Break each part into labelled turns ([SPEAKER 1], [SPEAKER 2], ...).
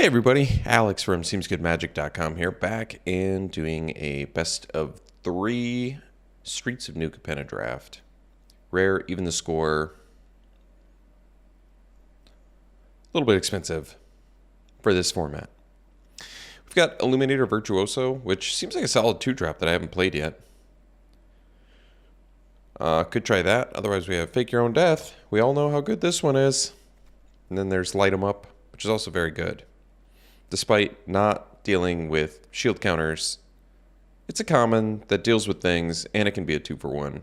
[SPEAKER 1] Hey everybody, Alex from SeemsGoodMagic.com here, back and doing a best of 3 Streets of New Capenna draft. Rare, even the score. A little bit expensive for this format. We've got Illuminator Virtuoso, which seems like a solid 2-drop that I haven't played yet. Could try that. Otherwise we have Fake Your Own Death. We all know how good this one is. And then there's Light 'em Up, which is also very good. Despite not dealing with shield counters, it's a common that deals with things, and it can be a 2-for-1.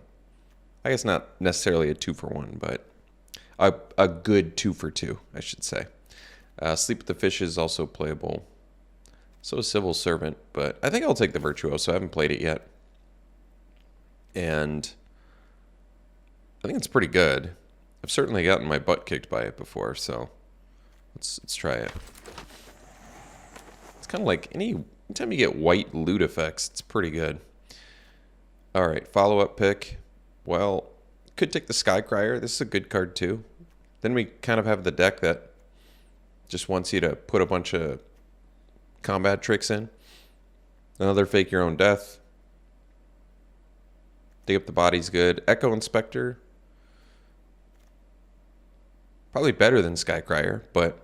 [SPEAKER 1] I guess not necessarily a 2-for-1, but a good 2-for-2, I should say. Sleep with the Fish is also playable. So is Civil Servant, but I think I'll take the Virtuoso. I haven't played it yet. And I think it's pretty good. I've certainly gotten my butt kicked by it before, so let's try it. Kind of like anytime you get white loot effects, it's pretty good. All right, follow-up pick. Well, could take the Skycrier. This is a good card too. Then we kind of have the deck that just wants you to put a bunch of combat tricks in. Another Fake Your Own Death. Dig Up the Body's good. Echo Inspector. Probably better than Skycrier, but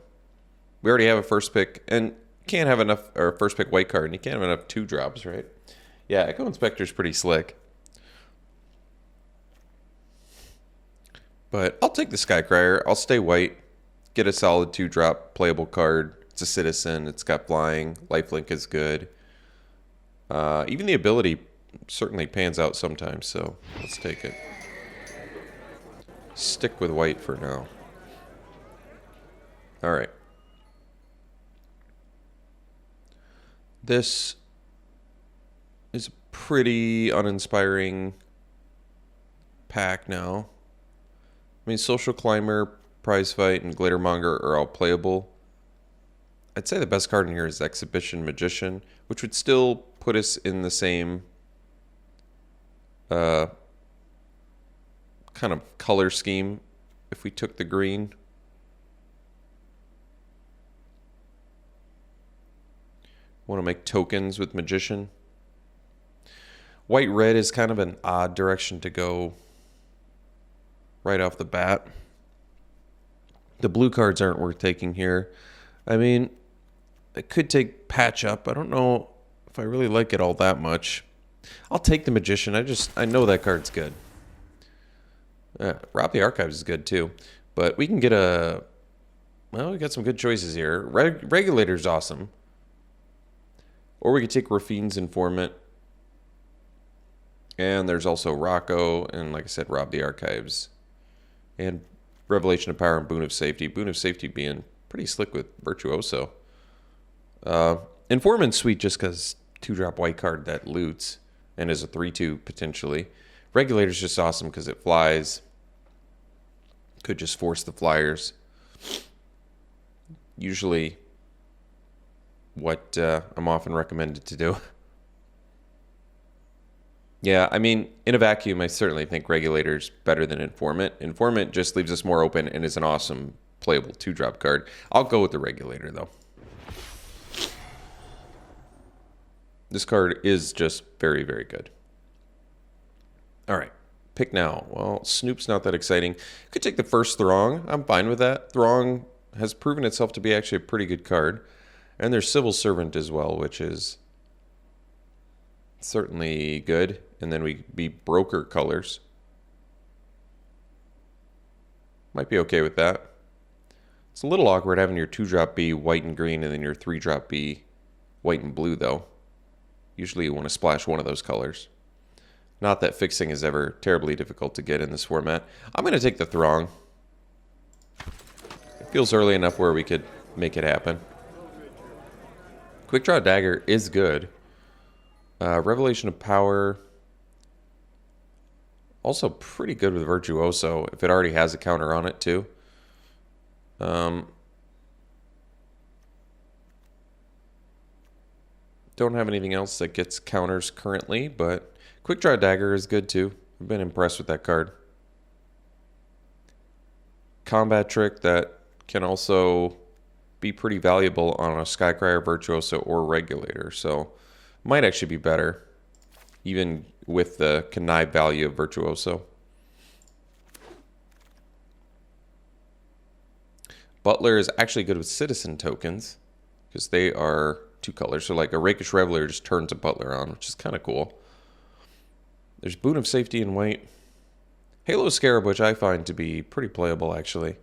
[SPEAKER 1] we already have a first pick, and can't have enough, or first pick white card, and you can't have enough 2-drops, right? Yeah, Echo Inspector's pretty slick. But I'll take the Skycrier. I'll stay white. Get a solid 2-drop playable card. It's a citizen. It's got flying. Lifelink is good. Even the ability certainly pans out sometimes, so let's take it. Stick with white for now. All right. This is a pretty uninspiring pack now. I mean, Social Climber, Prize Fight, and Glittermonger are all playable. I'd say the best card in here is Exhibition Magician, which would still put us in the same kind of color scheme if we took the green. Want to make tokens with Magician. White-red is kind of an odd direction to go right off the bat. The blue cards aren't worth taking here. I mean, I could take Patch Up. I don't know if I really like it all that much. I'll take the Magician. I know that card's good. Rob the Archives is good too. But we can get a... Well, we got some good choices here. Regulator's awesome. Or we could take Rafine's Informant. And there's also Rocco, and like I said, Rob the Archives. And Revelation of Power and Boon of Safety. Boon of Safety being pretty slick with Virtuoso. Informant's sweet just because 2-drop white card that loots and is a 3-2 potentially. Regulator's just awesome because it flies. Could just force the flyers. Usually what I'm often recommended to do. Yeah, I mean, in a vacuum, I certainly think Regulator's better than Informant. Informant just leaves us more open and is an awesome playable 2-drop card. I'll go with the Regulator, though. This card is just very, very good. All right, pick now. Well, Snoop's not that exciting. Could take the first Throng. I'm fine with that. Throng has proven itself to be actually a pretty good card. And there's Civil Servant as well, which is certainly good. And then we be Broker colors. Might be okay with that. It's a little awkward having your 2-drop be white and green and then your 3-drop be white and blue, though. Usually you want to splash one of those colors. Not that fixing is ever terribly difficult to get in this format. I'm going to take the Throng. It feels early enough where we could make it happen. Quick Draw Dagger is good. Revelation of Power. Also pretty good with Virtuoso, if it already has a counter on it, too. Don't have anything else that gets counters currently, but Quick Draw Dagger is good, too. I've been impressed with that card. Combat Trick that can also be pretty valuable on a Skycrier, Virtuoso, or Regulator. So might actually be better, even with the connive value of Virtuoso. Butler is actually good with citizen tokens because they are 2 colors. So like a Rakish Reveler just turns a Butler on, which is kind of cool. There's Boon of Safety in white. Halo Scarab, which I find to be pretty playable actually.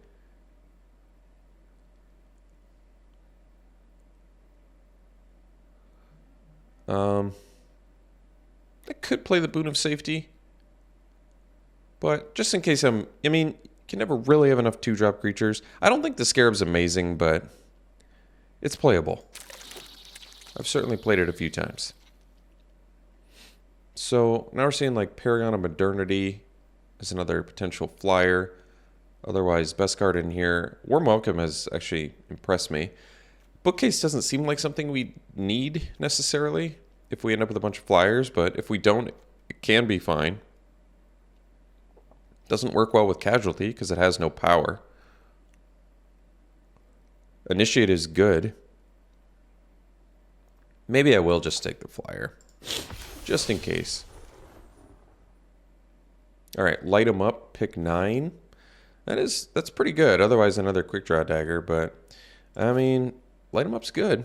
[SPEAKER 1] I could play the Boon of Safety, but just in case I mean, you can never really have enough 2-drop creatures. I don't think the Scarab's amazing, but it's playable. I've certainly played it a few times. So now we're seeing like Paragon of Modernity as another potential flyer. Otherwise, best card in here. Warm Welcome has actually impressed me. Bookcase doesn't seem like something we need necessarily if we end up with a bunch of flyers, but if we don't, it can be fine. Doesn't work well with Casualty because it has no power. Initiate is good. Maybe I will just take the flyer, just in case. All right, light them up, pick 9. That's pretty good. Otherwise, another quick draw dagger, but I mean, light them up's good.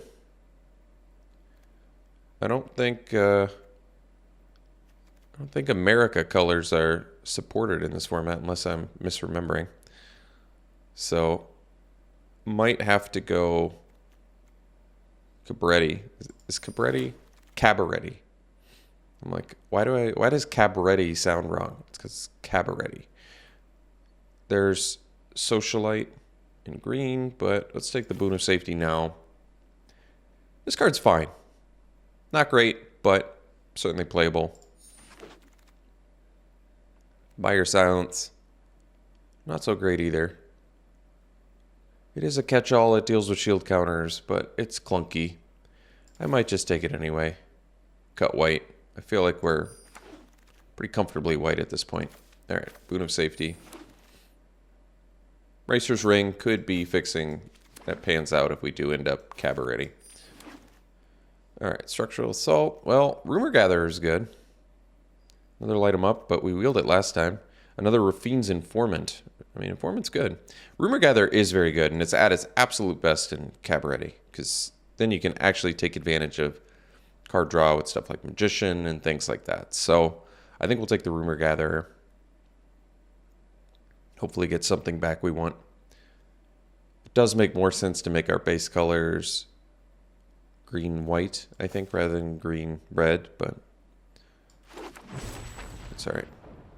[SPEAKER 1] I don't think America colors are supported in this format unless I'm misremembering. So might have to go Cabretti. Is Cabretti? Cabaretti. I'm like, why does Cabaretti sound wrong? It's because Cabaretti. There's Socialite in green, but let's take the Boon of Safety now. This card's fine. Not great, but certainly playable. Buyer Silence. Not so great either. It is a catch-all. It deals with shield counters, but it's clunky. I might just take it anyway. Cut white. I feel like we're pretty comfortably white at this point. All right, Boon of Safety. Racer's Ring could be fixing. That pans out if we do end up Cabaretti. All right, Structural Assault. Well, Rumor Gatherer is good. Another light 'em up, but we wheeled it last time. Another Rafine's Informant. I mean, Informant's good. Rumor Gatherer is very good, and it's at its absolute best in Cabaretti, because then you can actually take advantage of card draw with stuff like Magician and things like that. So I think we'll take the Rumor Gatherer. Hopefully get something back we want. It does make more sense to make our base colors green-white, I think, rather than green-red, but it's all right.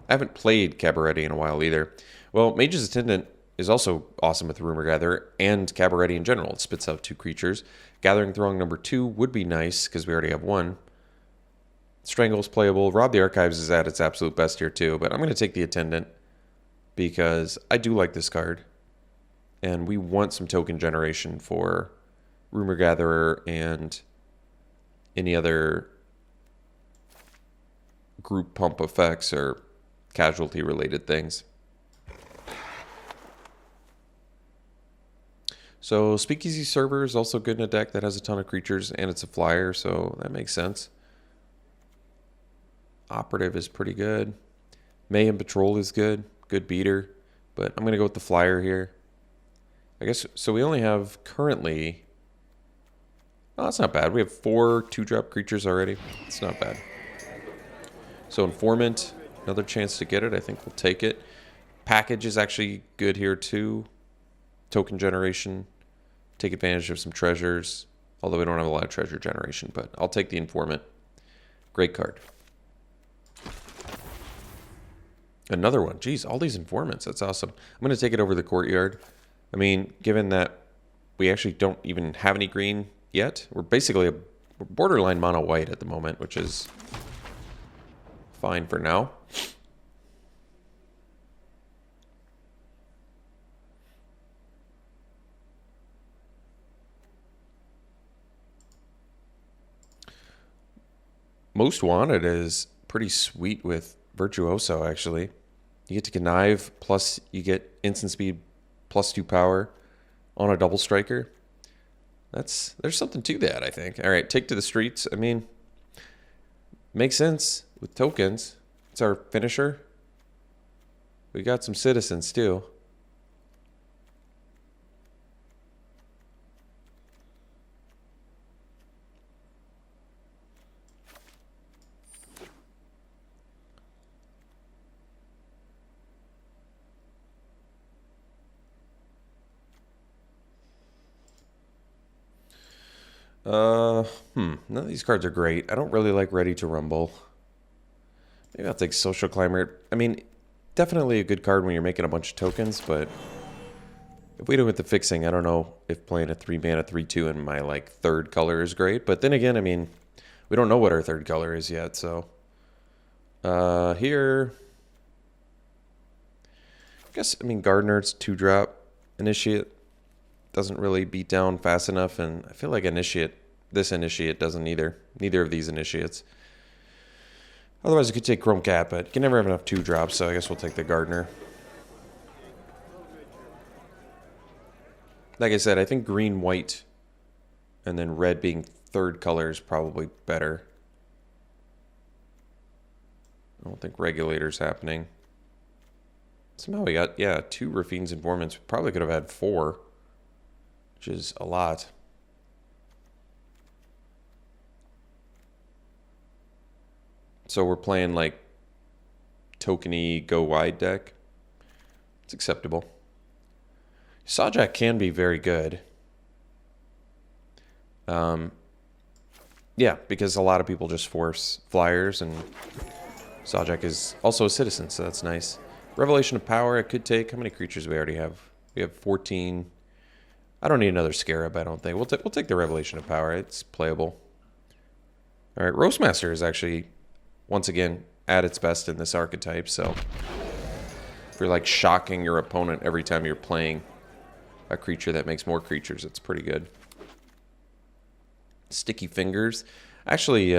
[SPEAKER 1] I haven't played Cabaretti in a while either. Well, Mage's Attendant is also awesome with Rumor Gatherer and Cabaretti in general. It spits out 2 creatures. Gathering Throng number 2 would be nice because we already have 1. Strangle's playable. Rob the Archives is at its absolute best here too, but I'm going to take the Attendant because I do like this card. And we want some token generation for Rumor Gatherer and any other group pump effects or casualty related things. So Speakeasy Server is also good in a deck that has a ton of creatures and it's a flyer, so that makes sense. Operative is pretty good. Mayhem Patrol is good. Good beater. But I'm going to go with the flyer here. I guess, so we only have currently... Oh, that's not bad. We have 4 2-drop creatures already. It's not bad. So Informant, another chance to get it. I think we'll take it. Package is actually good here too. Token generation. Take advantage of some treasures. Although we don't have a lot of treasure generation, but I'll take the Informant. Great card. Another one. Jeez, all these Informants. That's awesome. I'm going to take it over the Courtyard. I mean, given that we actually don't even have any green yet, we're basically we're borderline mono white at the moment, which is fine for now. Most Wanted is pretty sweet with Virtuoso, actually. You get to connive, plus you get instant speed, plus 2 power on a double striker. There's something to that, I think. All right, take to the streets. I mean, makes sense with tokens. It's our finisher. We got some citizens too. None of these cards are great. I don't really like Ready to Rumble. Maybe I'll take Social Climber. I mean, definitely a good card when you're making a bunch of tokens, but if we do with the fixing, I don't know if playing a 3-mana 3/2 in my like third color is great. But then again, I mean, we don't know what our third color is yet, so here I guess Gardener's 2-drop. Initiate doesn't really beat down fast enough, and I feel like this initiate doesn't either. Neither of these initiates. Otherwise, I could take Chrome Cat, but you can never have enough 2-drops, so I guess we'll take the Gardener. Like I said, I think green, white, and then red being third color is probably better. I don't think Regulator's happening. Somehow we got, 2 Rafine's Informants. We probably could have had 4, which is a lot. So we're playing like tokeny go wide deck. It's acceptable. Sawjack can be very good. Yeah, because a lot of people just force flyers, and Sawjack is also a citizen, so that's nice. Revelation of Power, I could take. How many creatures do we already have? We have 14. I don't need another Scarab, I don't think. We'll take the Revelation of Power. It's playable. All right, Roastmaster is actually, once again, at its best in this archetype, so if you're like shocking your opponent every time you're playing a creature that makes more creatures, it's pretty good. Sticky Fingers actually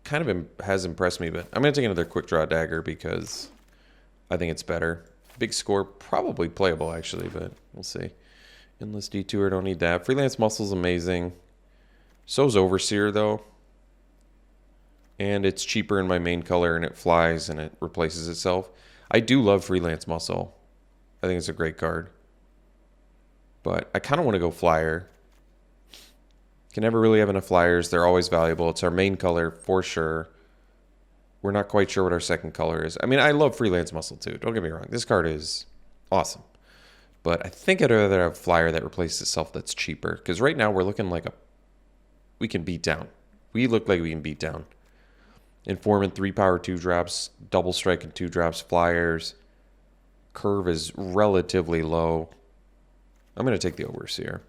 [SPEAKER 1] kind of has impressed me, but I'm going to take another Quick Draw Dagger because I think it's better. Big Score, probably playable actually, but we'll see. Endless Detour, don't need that. Freelance Muscle's amazing. So's Overseer though. And it's cheaper in my main color, and it flies and it replaces itself. I do love Freelance Muscle. I think it's a great card. But I kind of want to go Flyer. Can never really have enough flyers. They're always valuable. It's our main color for sure. We're not quite sure what our second color is. I mean, I love Freelance Muscle too. Don't get me wrong. This card is awesome. But I think I'd rather have a flyer that replaces itself that's cheaper. Because right now we're looking like we can beat down. We look like we can beat down. Informant 3-power 2-drops. Double Strike and 2-drops. Flyers. Curve is relatively low. I'm going to take the Overseer.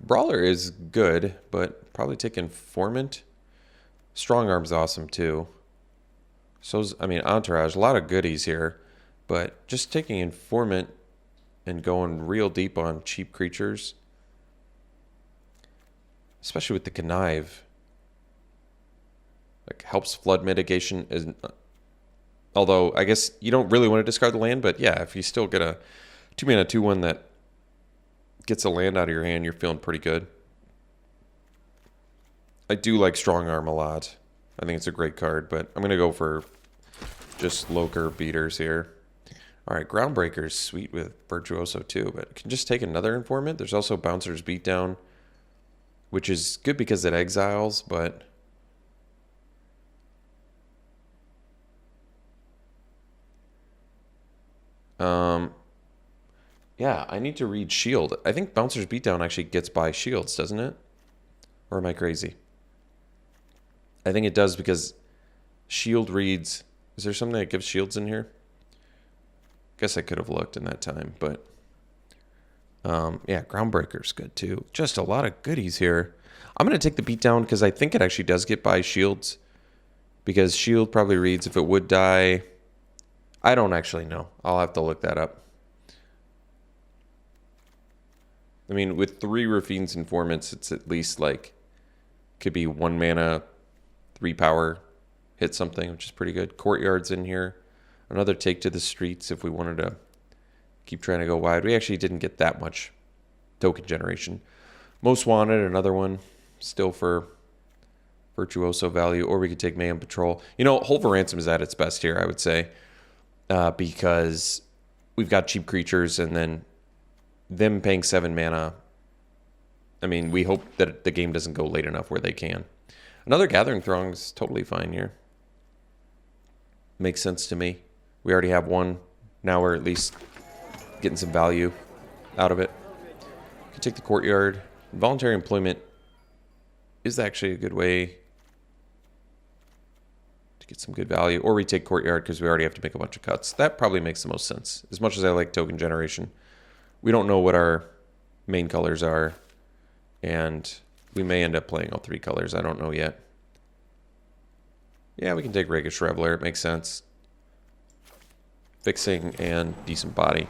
[SPEAKER 1] Brawler is good, but probably take Informant. Strong Arm's awesome too. Entourage, a lot of goodies here. But just taking Informant and going real deep on cheap creatures, especially with the Connive, like helps flood mitigation. Although I guess you don't really want to discard the land, but yeah, if you still get a 2-mana 2/1 that gets a land out of your hand, you're feeling pretty good. I do like Strong Arm a lot. I think it's a great card, but I'm going to go for just low curve beaters here. All right, Groundbreaker's sweet with Virtuoso too, but I can just take another Informant. There's also Bouncer's Beatdown, which is good because it exiles, but yeah, I need to read Shield. I think Bouncer's Beatdown actually gets by shields, doesn't it? Or am I crazy? I think it does because Shield reads... Is there something that gives shields in here? Guess I could have looked in that time, but... yeah, Groundbreaker's good too. Just a lot of goodies here. I'm going to take the Beatdown because I think it actually does get by shields. Because Shield probably reads if it would die... I don't actually know. I'll have to look that up. I mean, with 3 Rafine's Informants, it's at least like... Could be 1 mana, 3-power, hit something, which is pretty good. Courtyard's in here. Another Take to the Streets if we wanted to keep trying to go wide. We actually didn't get that much token generation. Most Wanted, another one, still for virtuoso value, or we could take Mayhem Patrol. You know, Hold for Ransom is at its best here, I would say, because we've got cheap creatures, and then them paying 7 mana. I mean, we hope that the game doesn't go late enough where they can. Another Gathering Throng is totally fine here. Makes sense to me. We already have one. Now we're at least getting some value out of it. We can take the Courtyard. Voluntary Employment is actually a good way to get some good value. Or we take Courtyard because we already have to make a bunch of cuts. That probably makes the most sense. As much as I like token generation, we don't know what our main colors are, and we may end up playing all 3 colors. I don't know yet. Yeah, we can take Rakish Reveler. It makes sense. Fixing and decent body.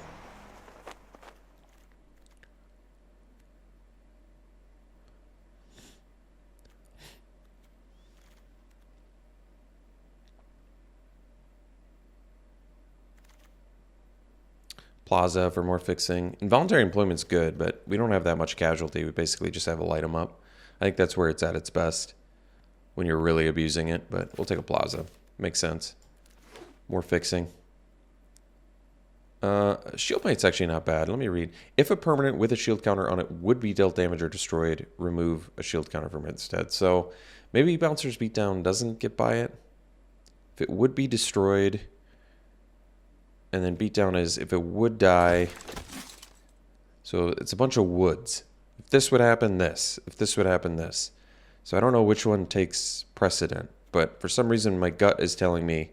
[SPEAKER 1] Plaza for more fixing. Involuntary Employment's good, but we don't have that much casualty. We basically just have to light them up. I think that's where it's at its best when you're really abusing it, but we'll take a Plaza. Makes sense. More fixing. Shield Might's actually not bad. Let me read. If a permanent with a shield counter on it would be dealt damage or destroyed, remove a shield counter from it instead. So maybe Bouncer's Beatdown doesn't get by it. If it would be destroyed, and then Beatdown is if it would die. So it's a bunch of woods. If this would happen, this. If this would happen, this. So I don't know which one takes precedent, but for some reason my gut is telling me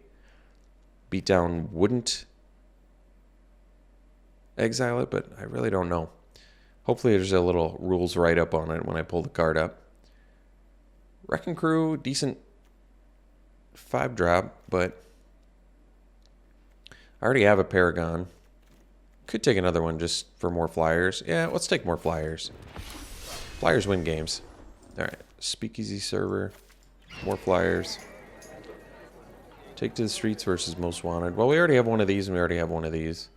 [SPEAKER 1] Beatdown wouldn't exile it, but I really don't know. Hopefully there's a little rules write-up on it when I pull the card up. Wrecking Crew, decent 5-drop, but I already have a Paragon. Could take another one just for more flyers. Yeah, let's take more flyers. Flyers win games. All right, Speakeasy Server, more flyers. Take to the Streets versus Most Wanted. Well, we already have one of these, and we already have one of these.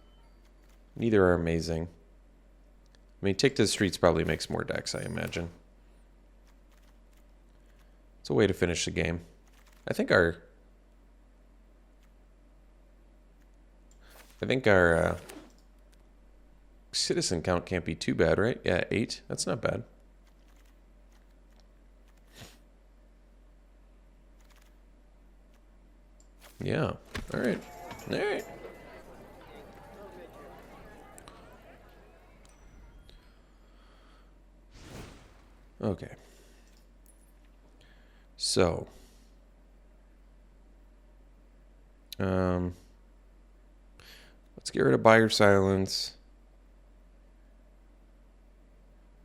[SPEAKER 1] Neither are amazing. I mean, Take to the Streets probably makes more decks, I imagine. It's a way to finish the game. I think our citizen count can't be too bad, right? Yeah, 8. That's not bad. Yeah. All right. All right. Okay. So, let's get rid of Buyer Silence.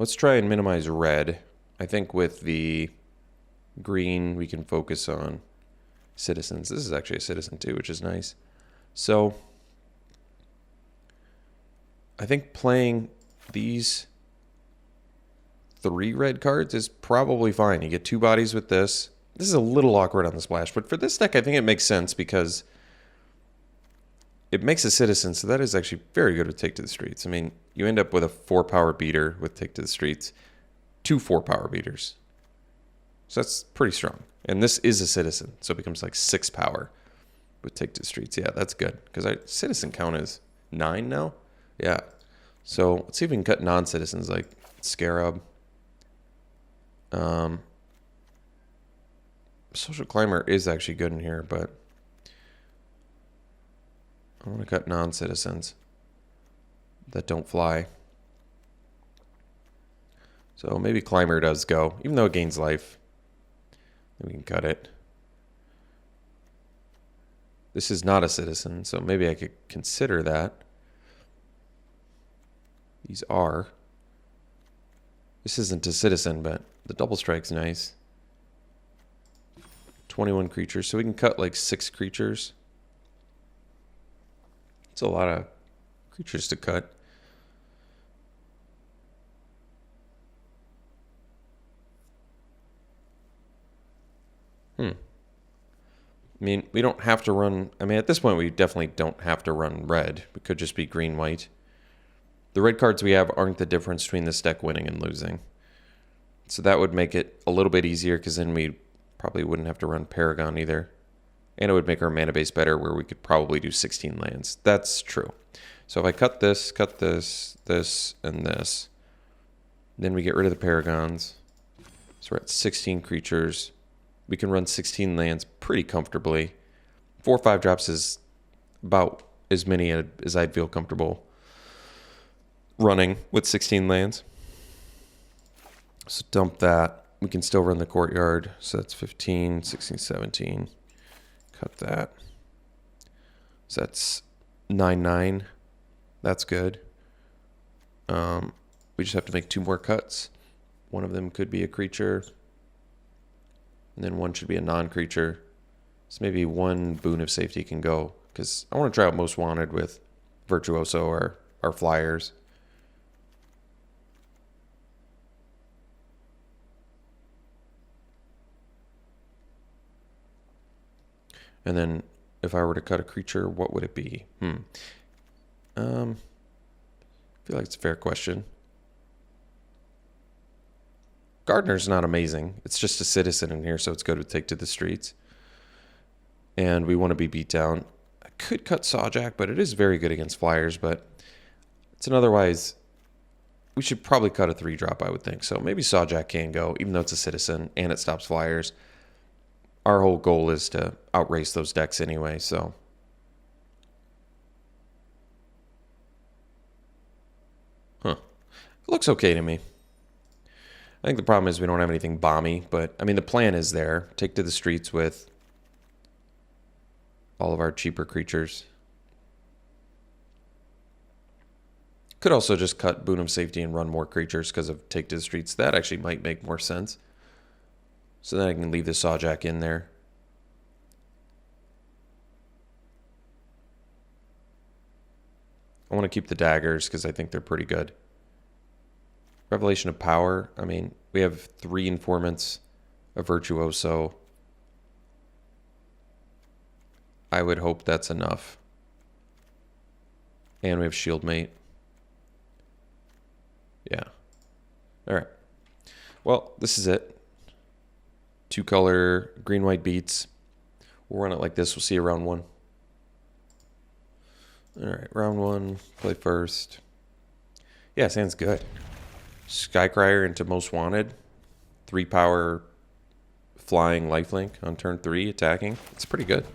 [SPEAKER 1] Let's try and minimize red. I think with the green, we can focus on citizens. This is actually a citizen too, which is nice. So, I think playing these 3 red cards is probably fine. You get 2 bodies with this. This is a little awkward on the splash, but for this deck, I think it makes sense because it makes a citizen, so that is actually very good with Take to the Streets. I mean, you end up with a 4-power beater with Take to the Streets, 2 4-power beaters. So that's pretty strong. And this is a citizen, so it becomes like 6 power with Take to the Streets. Yeah, that's good, because citizen count is 9 now. Yeah. So let's see if we can cut non-citizens like Scarab. Social Climber is actually good in here, but I want to cut non-citizens that don't fly. So maybe Climber does go, even though it gains life. Then we can cut it. This is not a citizen, so maybe I could consider that. These are. This isn't a citizen, but the double strike's nice. 21 creatures, so we can cut like 6 creatures. It's a lot of creatures to cut. I mean, we don't have to run. I mean, at this point, we definitely don't have to run red. It could just be green-white. The red cards we have aren't the difference between this deck winning and losing. So that would make it a little bit easier, because then we probably wouldn't have to run Paragon either. And it would make our mana base better, where we could probably do 16 lands. That's true. So if I cut this, this, and this, then we get rid of the Paragons. So we're at 16 creatures. We can run 16 lands pretty comfortably. 4 or 5 drops is about as many as I'd feel comfortable running with 16 lands. So dump that. We can still run the Courtyard. So that's 15, 16, 17. Cut that. So that's 9, 9. That's good. We just have to make 2 more cuts. One of them could be a creature. And then one should be a non-creature. So maybe 1 Boon of Safety can go, because I want to try out Most Wanted with Virtuoso or our flyers. And then if I were to cut a creature, what would it be? I feel like it's a fair question. Gardener's not amazing. It's just a citizen in here, so it's good to take to the streets. And we want to be beat down. I could cut Sawjack, but it is very good against flyers. But it's an otherwise... We should probably cut a 3-drop, I would think. So maybe Sawjack can go, even though it's a citizen and it stops flyers. Our whole goal is to outrace those decks anyway, so... It looks okay to me. I think the problem is we don't have anything bomby, but, I mean, the plan is there. Take to the streets with all of our cheaper creatures. Could also just cut Boon of Safety and run more creatures because of take to the streets. That actually might make more sense. So then I can leave the Sawjack in there. I want to keep the daggers because I think they're pretty good. Revelation of Power. I mean, we have 3 Informants, a Virtuoso. I would hope that's enough. And we have Shieldmate. Yeah. All right. Well, this is it. 2-color green-white beats. We'll run it like this. We'll see you round 1. All right, round 1. Play first. Yeah, sounds good. Skycrier into Most Wanted. 3-power flying lifelink on turn 3, attacking. It's pretty good.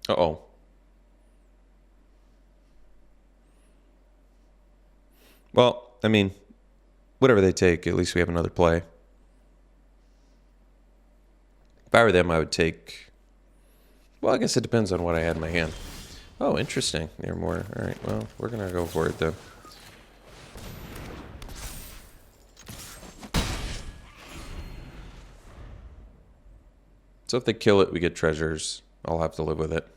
[SPEAKER 1] Uh-oh. Well, I mean, whatever they take, at least we have another play. If I were them, I would take... Well, I guess it depends on what I had in my hand. Oh, interesting. They're more... All right, well, we're going to go for it, though. So if they kill it, we get treasures. I'll have to live with it.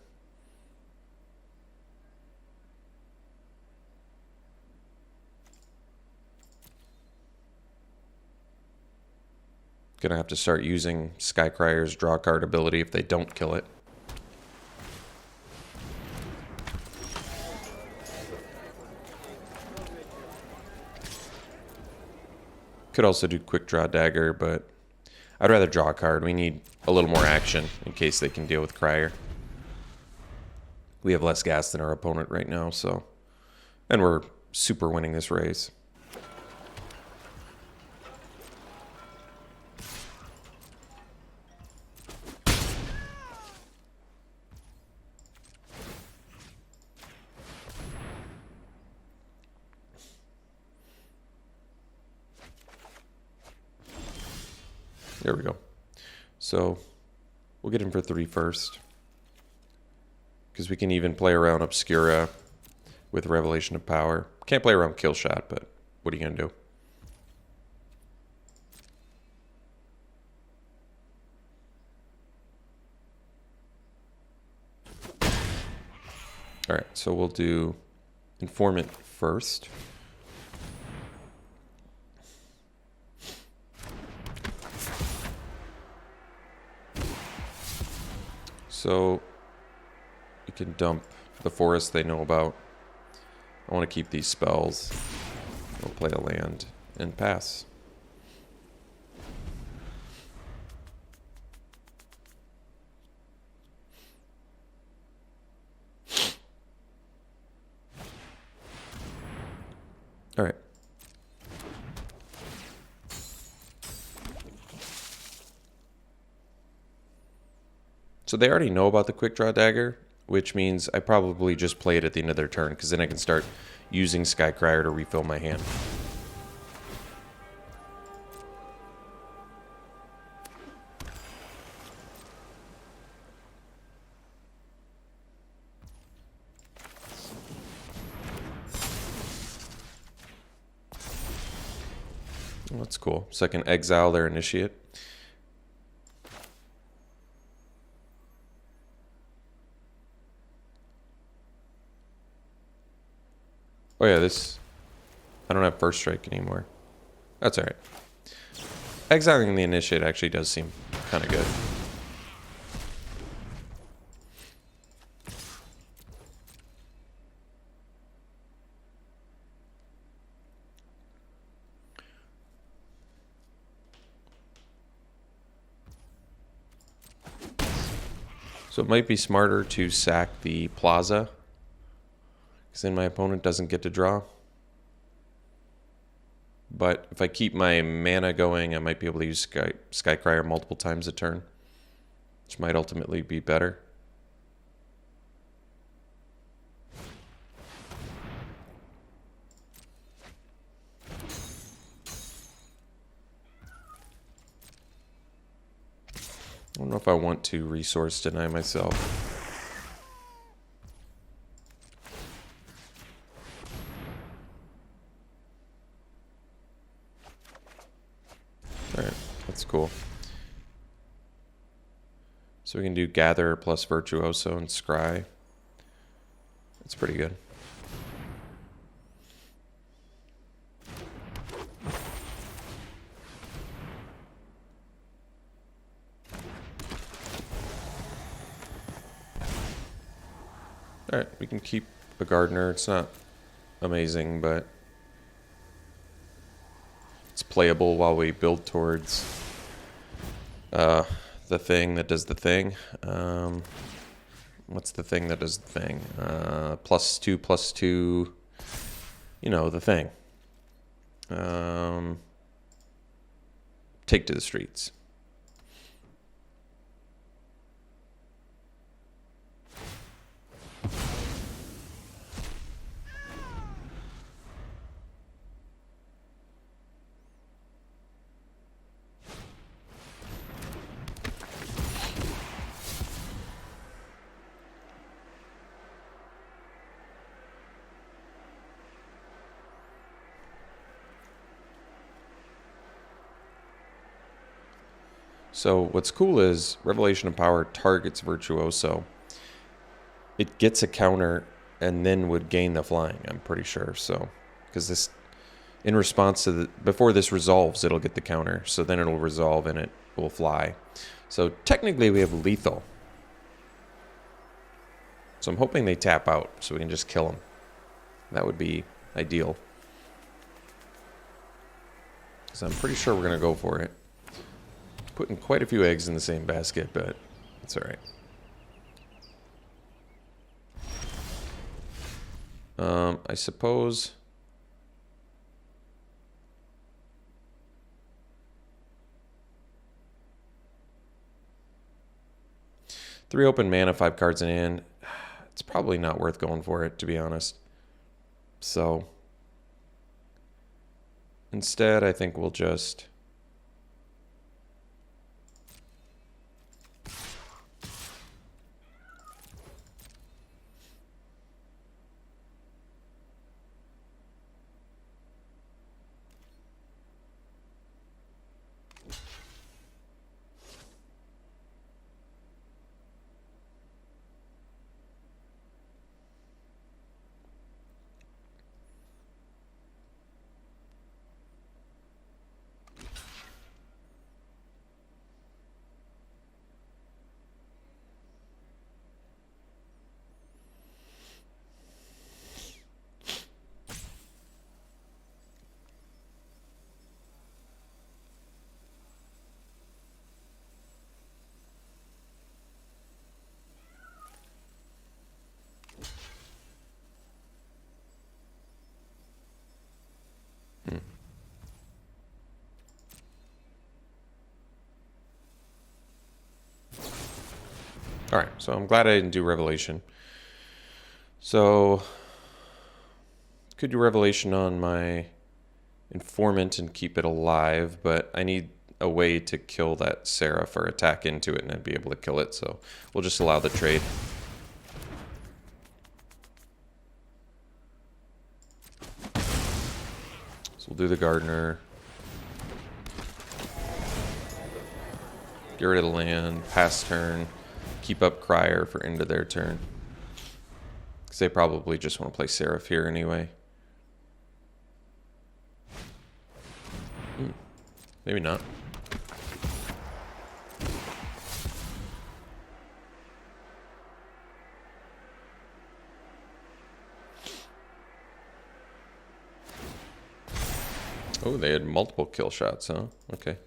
[SPEAKER 1] Gonna have to start using Skycrier's draw card ability if they don't kill it. Could also do quick draw dagger, but I'd rather draw a card. We need a little more action in case they can deal with Crier. We have less gas than our opponent right now, so... And we're super winning this race. There we go. So we'll get him for 3 first. Because we can even play around Obscura with Revelation of Power. Can't play around Kill Shot, but what are you going to do? Alright, so we'll do Informant first. So you can dump the forest they know about. I want to keep these spells. We'll play a land and pass. All right. So they already know about the quick draw dagger, which means I probably just play it at the end of their turn, because then I can start using Skycrier to refill my hand. Oh, that's cool. So I can exile their initiate. Oh yeah, this... I don't have first strike anymore. That's alright. Exiling the initiate actually does seem kind of good. So it might be smarter to sack the plaza, because then my opponent doesn't get to draw. But if I keep my mana going, I might be able to use Skycrier multiple times a turn, which might ultimately be better. I don't know if I want to resource deny myself. Alright, that's cool. So we can do Gather plus Virtuoso and Scry. That's pretty good. Alright, we can keep a Gardener. It's not amazing, but it's playable while we build towards the thing that does the thing. What's the thing that does the thing? +2/+2. You know, the thing. Take to the streets. So what's cool is Revelation of Power targets Virtuoso. It gets a counter and then would gain the flying, I'm pretty sure. So, because this, in response to the, before this resolves, it'll get the counter. So then it'll resolve and it will fly. So technically we have lethal. So I'm hoping they tap out so we can just kill them. That would be ideal. Because I'm pretty sure we're going to go for it. Putting quite a few eggs in the same basket, but it's all right. I suppose... Three open mana, 5 cards in hand. It's probably not worth going for it, to be honest. So... Instead, I think we'll just... All right, so I'm glad I didn't do Revelation. So, could do Revelation on my Informant and keep it alive, but I need a way to kill that Seraph or attack into it and I'd be able to kill it, so we'll just allow the trade. So we'll do the Gardener. Get rid of the land, pass turn, keep up Crier for end of their turn. Because they probably just want to play Seraph here anyway. Maybe not. Oh, they had multiple kill shots, huh? Okay.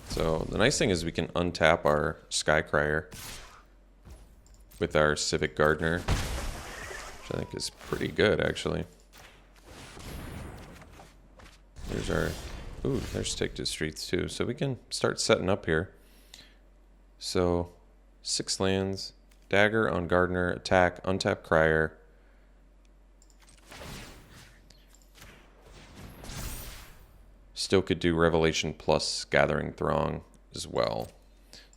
[SPEAKER 1] So the nice thing is we can untap our Skycrier with our Civic Gardener, which I think is pretty good, actually. There's our... Ooh, there's Take to Streets, too. So we can start setting up here. So, 6 lands, Dagger on Gardener, attack, untap Crier. Still could do Revelation plus Gathering Throng as well.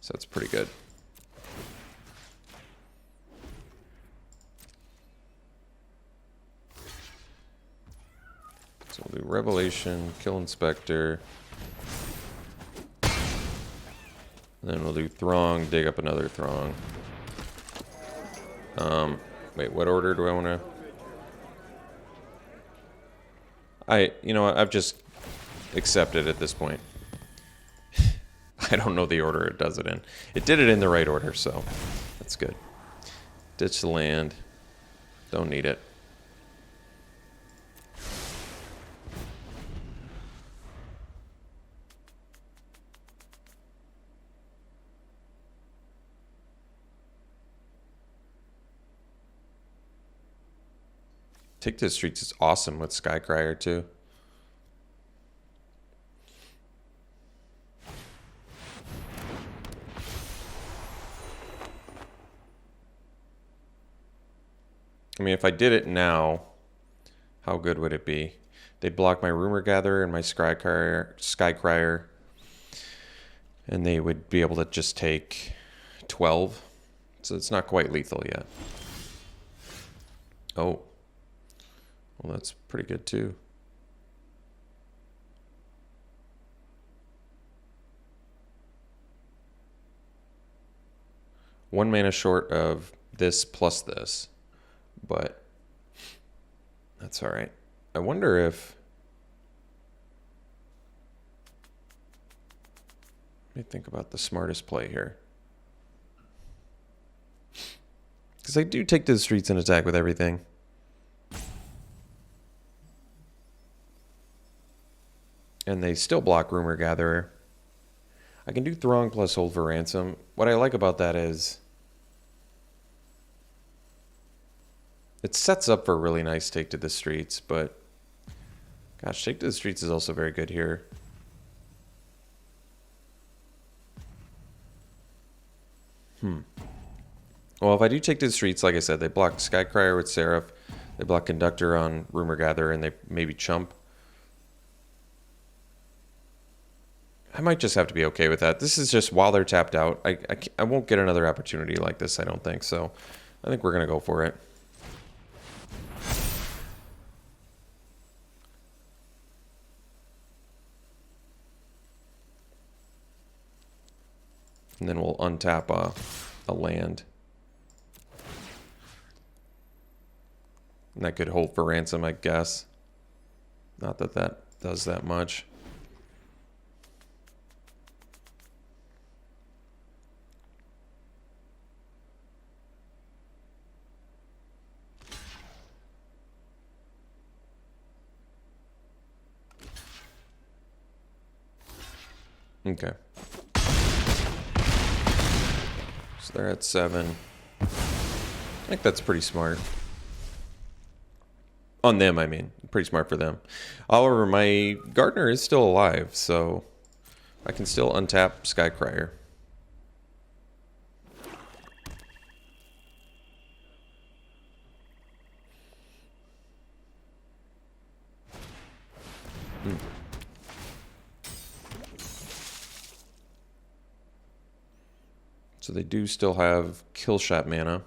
[SPEAKER 1] So that's pretty good. So we'll do Revelation, kill Inspector. And then we'll do Throng, dig up another Throng. Wait, what order do I want to... You know what, I've just accepted at this point. I don't know the order it does it in. It did it in the right order, so that's good. Ditch the land. Don't need it. Take to the Streets is awesome with Skycrier too. I mean, if I did it now, how good would it be? They'd block my Rumor Gatherer and my Skycrier, and they would be able to just take 12. So it's not quite lethal yet. Oh. Well, that's pretty good too. One mana short of this plus this, but that's all right. I wonder if... Let me think about the smartest play here. Because I do take to the streets and attack with everything. And they still block Rumor Gatherer. I can do Throng plus Hold for Ransom. What I like about that is it sets up for a really nice Take to the Streets, but gosh, Take to the Streets is also very good here. Well, if I do Take to the Streets, like I said, they block Skycrier with Seraph, they block Conductor on Rumor Gatherer, and they maybe chump. I might just have to be okay with that. This is just while they're tapped out. I won't get another opportunity like this, I don't think. So I think we're going to go for it. And then we'll untap a land. And that could hold for ransom, I guess. Not that that does that much. Okay. So they're at 7. I think that's pretty smart. On them, I mean. Pretty smart for them. However, my Gardener is still alive, so I can still untap Skycrier. So they do still have kill shot mana.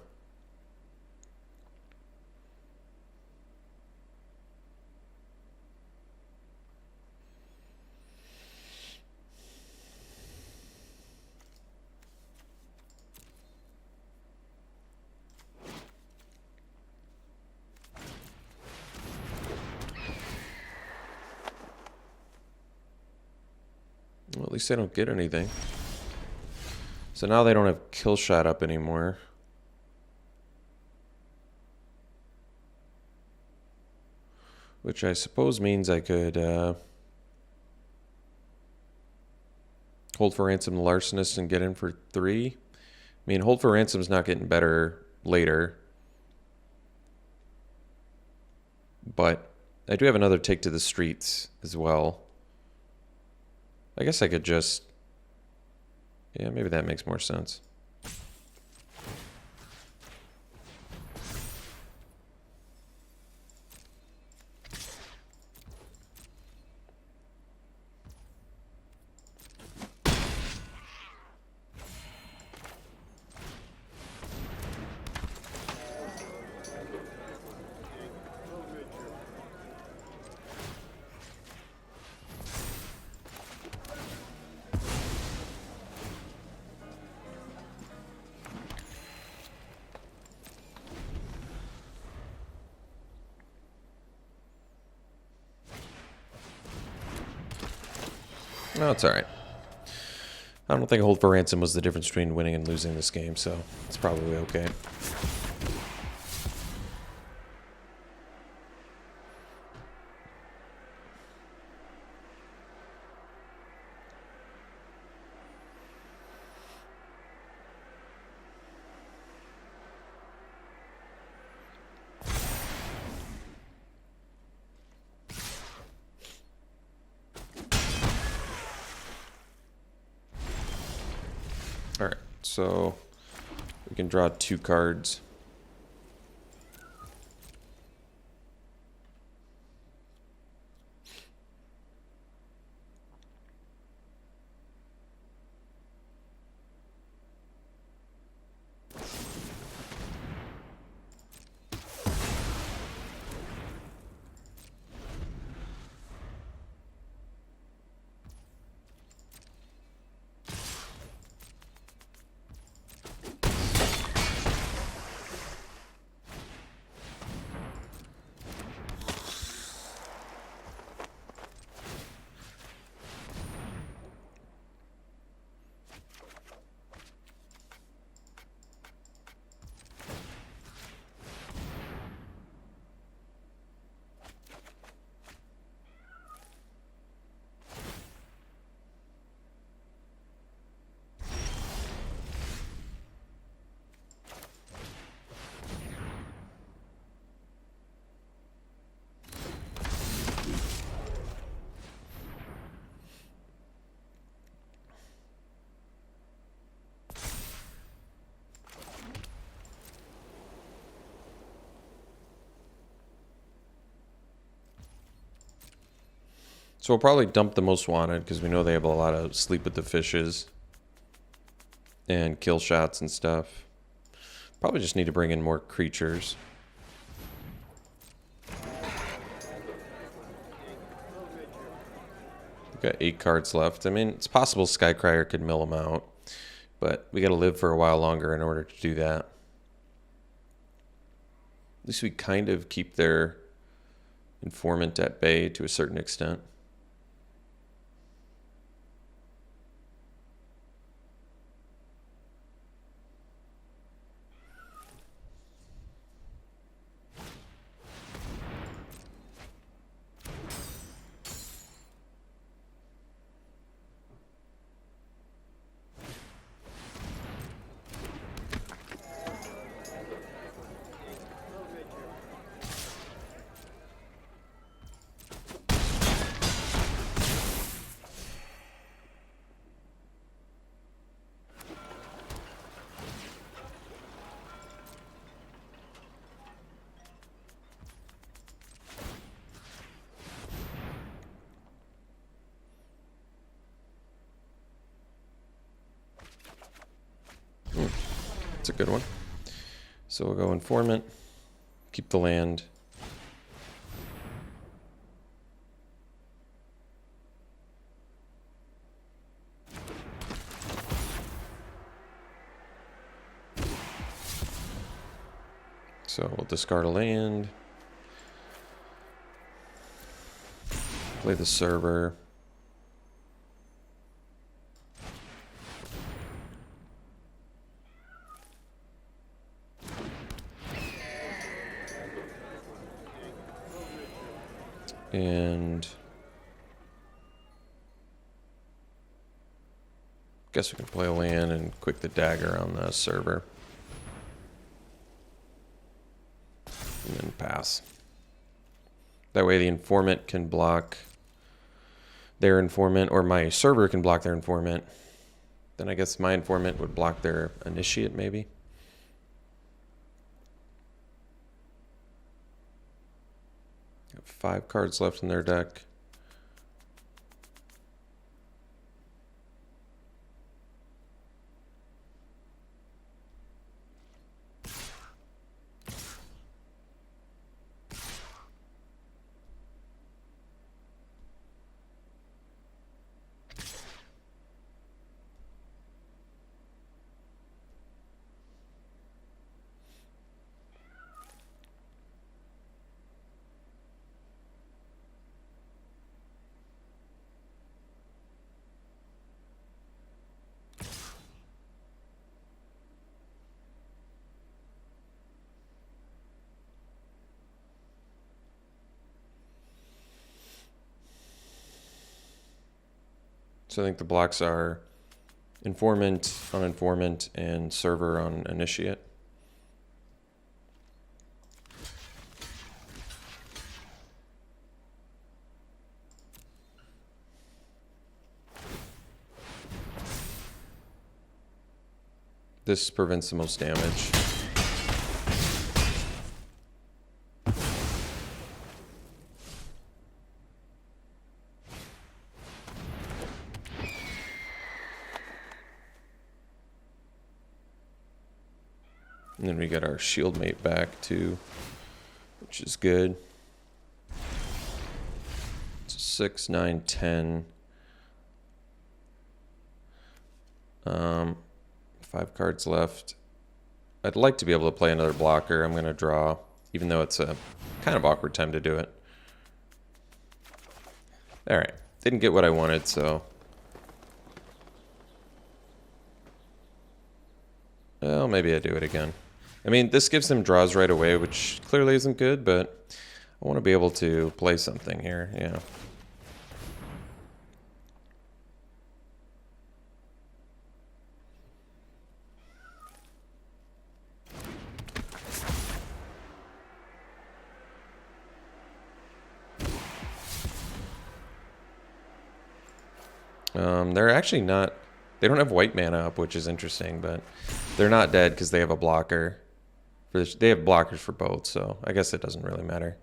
[SPEAKER 1] Well, at least they don't get anything. So now they don't have kill shot up anymore. Which I suppose means I could hold for ransom the Larcenist and get in for 3. I mean, hold for ransom's not getting better later. But I do have another take to the streets as well. I guess I could just... Yeah, maybe that makes more sense. No, it's alright. I don't think hold for ransom was the difference between winning and losing this game, so it's probably okay. Alright, so we can draw 2 cards. So we'll probably dump the most wanted because we know they have a lot of sleep with the fishes and kill shots and stuff. Probably just need to bring in more creatures. We've got 8 cards left. I mean, it's possible Skycrier could mill them out, but we got to live for a while longer in order to do that. At least we kind of keep their informant at bay to a certain extent. It's a good one. So we'll go Informant, keep the land. So we'll discard a land. Play the server. And guess we can play a land and quick the dagger on the server. And then pass. That way the informant can block their informant, or my server can block their informant. Then I guess my informant would block their initiate, maybe. Got 5 cards left in their deck. So I think the blocks are informant on informant and server on initiate. This prevents the most damage. And then we get our shield mate back too, which is good. It's 6, 9, 10. 5 cards left. I'd like to be able to play another blocker. I'm going to draw, even though it's a kind of awkward time to do it. All right, didn't get what I wanted, so. Well, maybe I do it again. I mean, this gives them draws right away, which clearly isn't good, but I want to be able to play something here, yeah. They're actually not, they don't have white mana up, which is interesting, but they're not dead because they have a blocker. They have blockers for both, so I guess it doesn't really matter.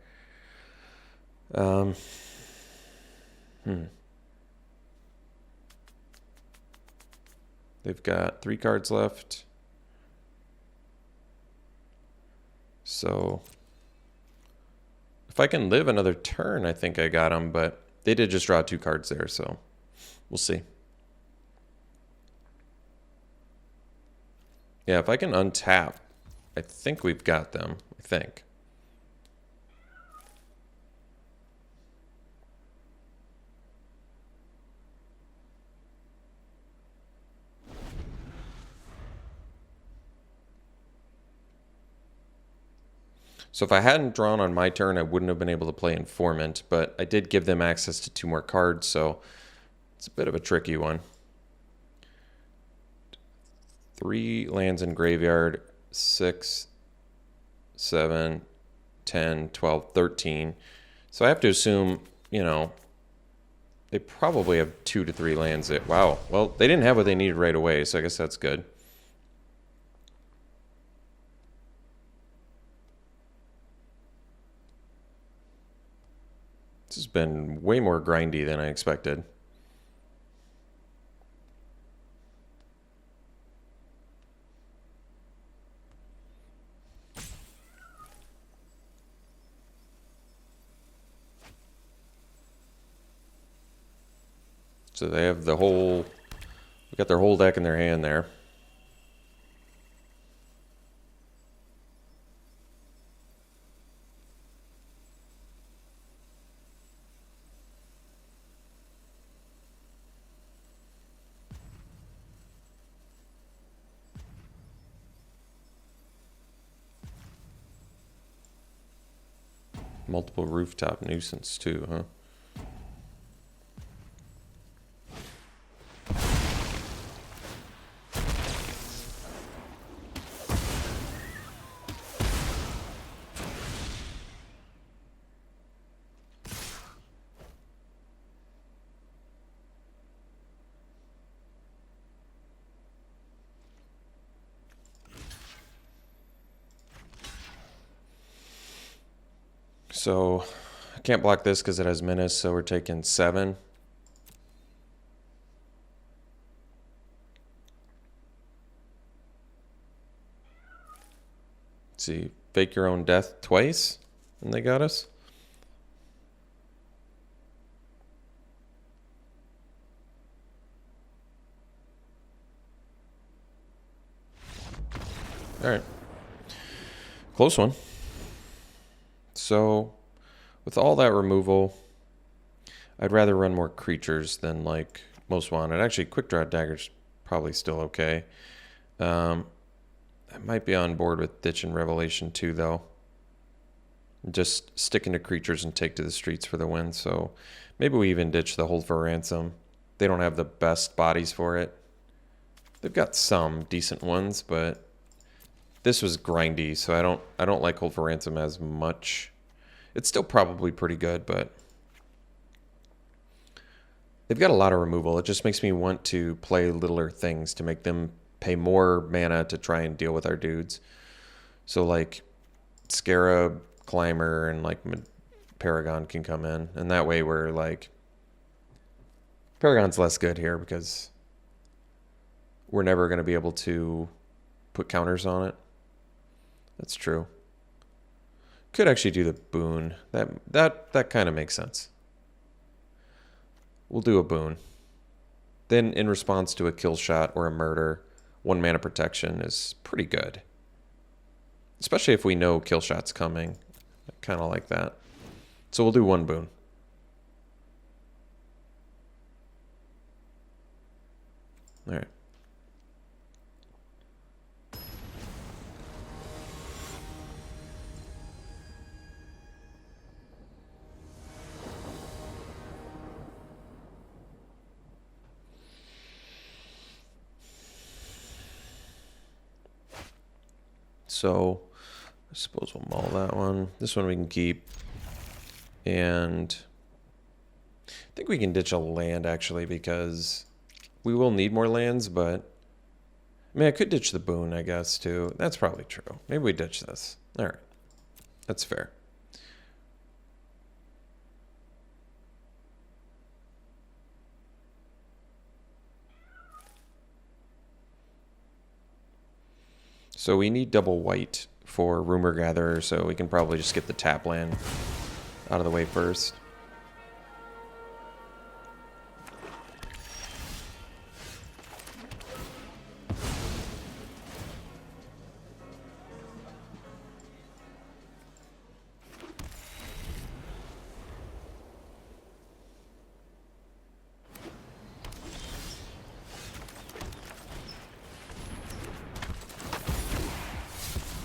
[SPEAKER 1] They've got 3 cards left. So if I can live another turn, I think I got them, but they did just draw 2 cards there, so we'll see. Yeah, if I can untap, I think we've got them. I think. So if I hadn't drawn on my turn, I wouldn't have been able to play Informant, but I did give them access to 2 more cards, so it's a bit of a tricky one. 3 lands in graveyard, 6, 7, 10, 12, 13. So I have to assume, you know, they probably have 2 to 3 lands. Wow. Well, they didn't have what they needed right away, so I guess that's good. This has been way more grindy than I expected. So they have the whole... We got their whole deck in their hand there. Multiple rooftop nuisance too, huh? So I can't block this because it has menace, so we're taking 7. Let's see, fake your own death twice, and they got us. All right, close one. So, with all that removal, I'd rather run more creatures than like most wanted. Actually, quick draw dagger's probably still okay. I might be on board with ditching Revelation too, though. Just sticking to creatures and take to the streets for the win. So maybe we even ditch the hold for ransom. They don't have the best bodies for it. They've got some decent ones, but this was grindy, so I don't like hold for ransom as much. It's still probably pretty good, but they've got a lot of removal. It just makes me want to play littler things to make them pay more mana to try and deal with our dudes. So like Scarab, Climber, and like Paragon can come in, and that way we're like... Paragon's less good here because we're never going to be able to put counters on it. That's true. Could actually do the boon. That kind of makes sense. We'll do a boon. Then in response to a kill shot or a murder, 1 mana protection is pretty good. Especially if we know kill shot's coming. I kind of like that. So we'll do 1 boon. All right. So I suppose we'll maul that one. This one we can keep. And I think we can ditch a land actually because we will need more lands, but I mean, I could ditch the boon, I guess, too. That's probably true. Maybe we ditch this. All right. That's fair. So we need double white for Rumor Gatherer, so we can probably just get the tap land out of the way first.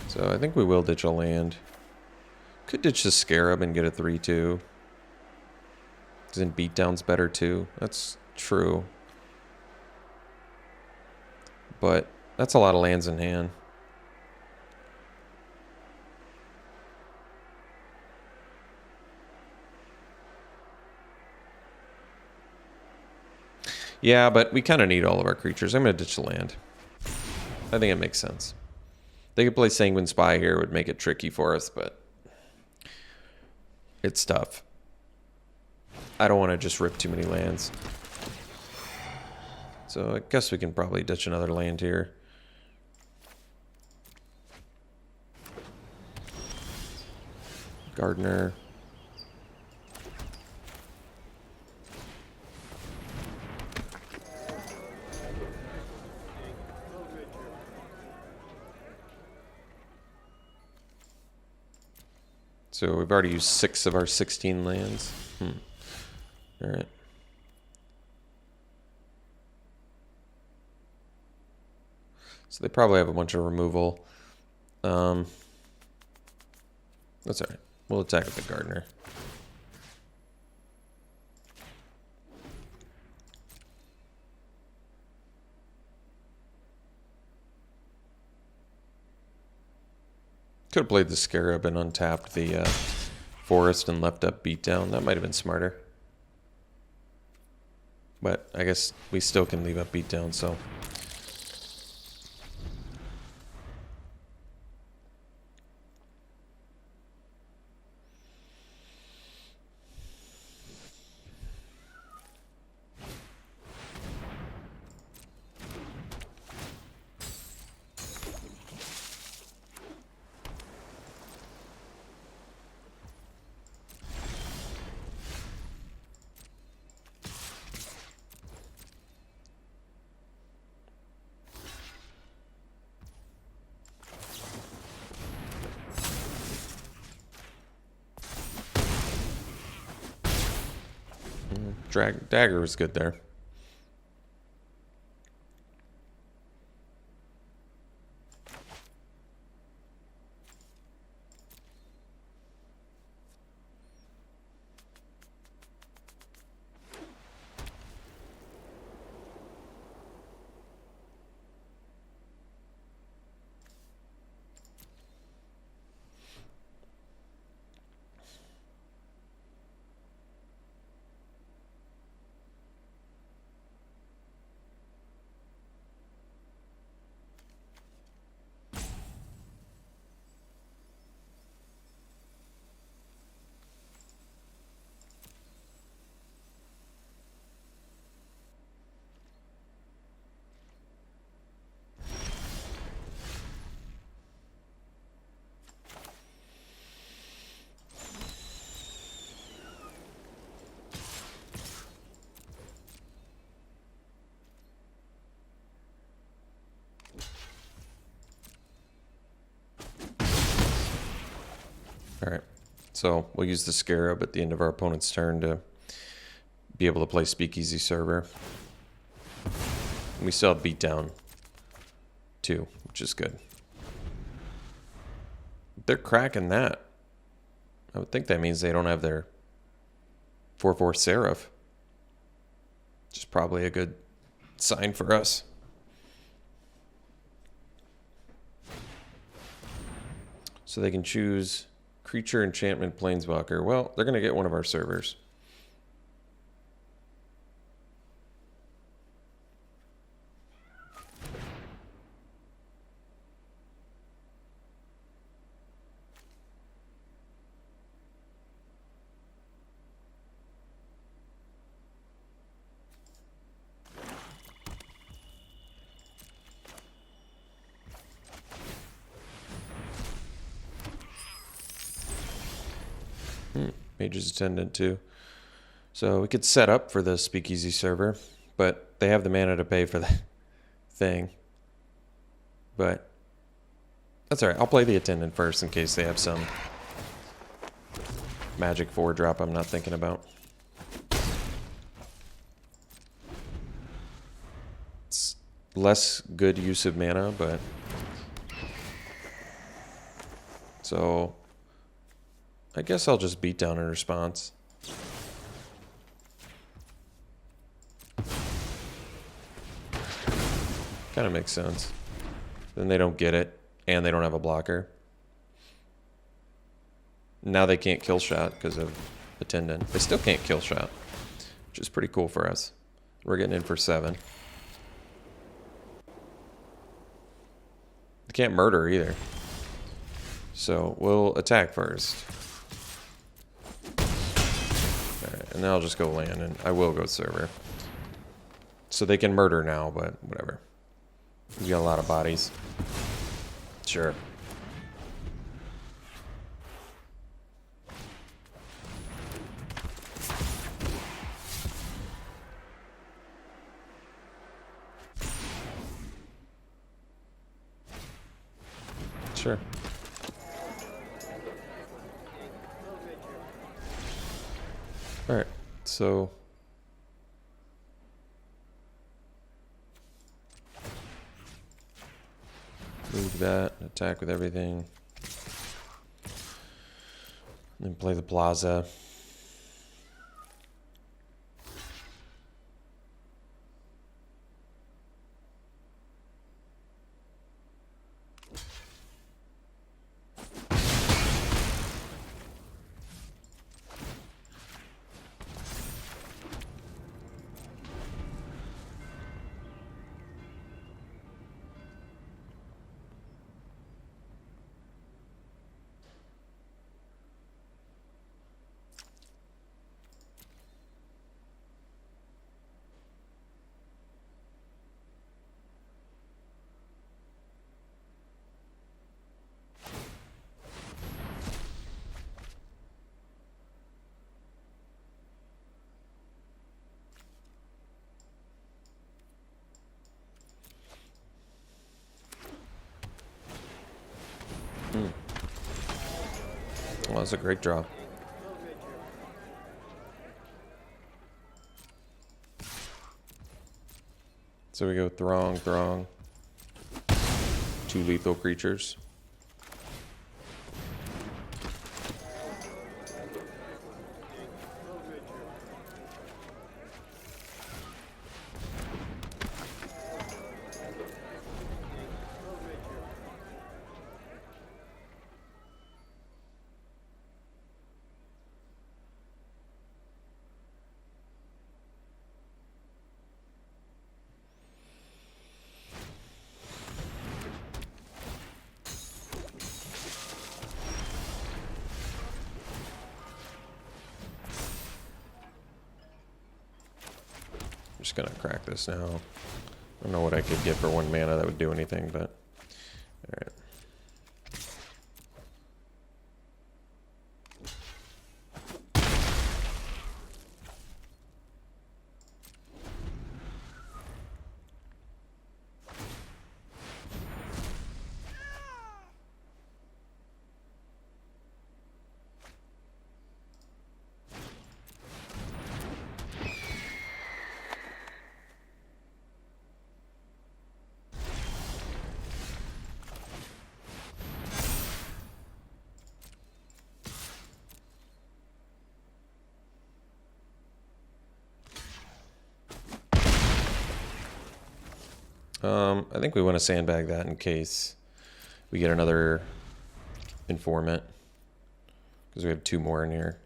[SPEAKER 1] So I think we will ditch a land. Could ditch the Scarab and get a 3/2. Isn't beatdown's better too? That's true. But that's a lot of lands in hand. Yeah, but we kind of need all of our creatures. I'm going to ditch the land. I think it makes sense. They could play Sanguine Spy here, would make it tricky for us, but it's tough. I don't want to just rip too many lands. So I guess we can probably ditch another land here. Gardener. So we've already used 6 of our 16 lands. Alright. So they probably have a bunch of removal. That's alright. We'll attack with the Gardener. Could have played the Scarab and untapped the Forest and left up Beatdown. That might have been smarter. But I guess we still can leave up Beatdown, so... Dagger was good there. Alright, so we'll use the Scarab at the end of our opponent's turn to be able to play Speakeasy Server. We still have Beatdown, too, which is good. They're cracking that. I would think that means they don't have their 4/4 Seraph. Which is probably a good sign for us. So they can choose Creature, Enchantment, Planeswalker. Well, they're going to get one of our servers. Mage's Attendant too. So we could set up for the Speakeasy server, but they have the mana to pay for the thing. But that's alright. I'll play the Attendant first in case they have some magic 4-drop I'm not thinking about. It's less good use of mana, but... So... I guess I'll just beat down in response. Kind of makes sense. Then they don't get it, and they don't have a blocker. Now they can't kill shot because of Attendant. They still can't kill shot, which is pretty cool for us. We're getting in for 7. They can't murder either. So we'll attack first. And then I'll just go land, and I will go server. So they can murder now, but whatever. We got a lot of bodies. Sure. Sure. Alright, so move that, attack with everything. Then play the plaza. Well, that's a great draw. So we go Throng. 2 lethal creatures. Just gonna crack this now. I don't know what I could get for 1 mana that would do anything, but alright. I think we want to sandbag that in case we get another informant, because we have 2 more in here.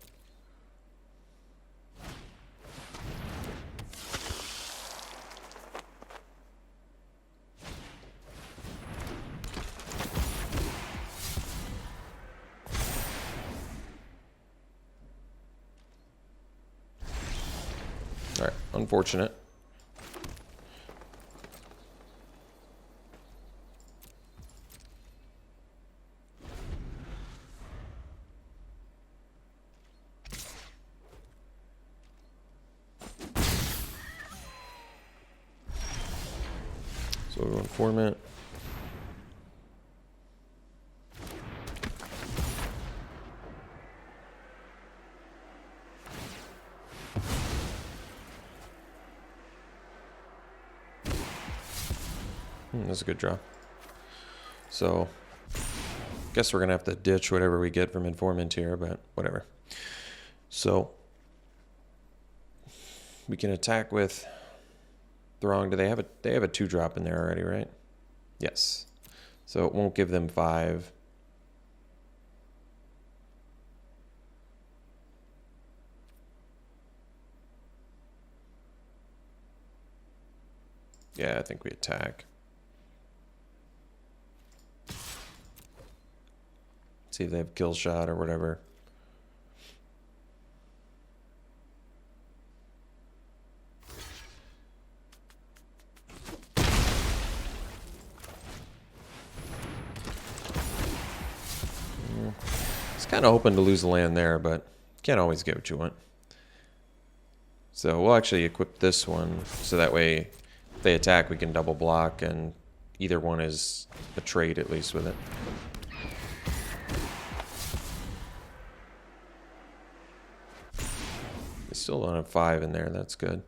[SPEAKER 1] All right, unfortunate. So informant. That's a good draw. So, guess we're gonna have to ditch whatever we get from informant here, but whatever. So, we can attack with Throng. Do they have a 2-drop in there already, right? Yes. So it won't give them 5. Yeah, I think we attack. See if they have kill shot or whatever. Kind of hoping to lose the land there, but can't always get what you want. So we'll actually equip this one, so that way if they attack we can double block, and either one is a trade at least with it. still don't have 5 in there. That's good.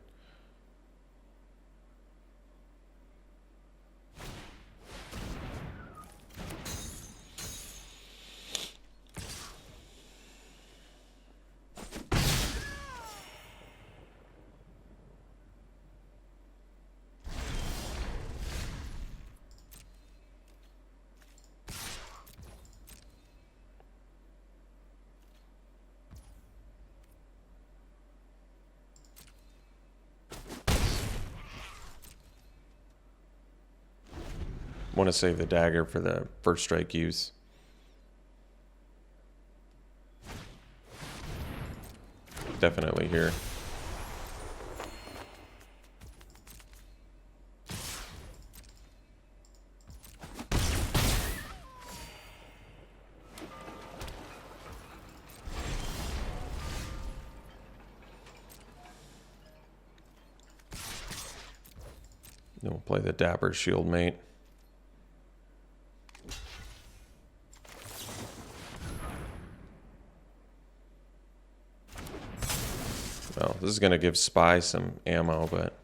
[SPEAKER 1] Want to save the dagger for the first strike use. Definitely here. Then we'll play the Dapper Shield Mate. Well, this is going to give Spy some ammo, but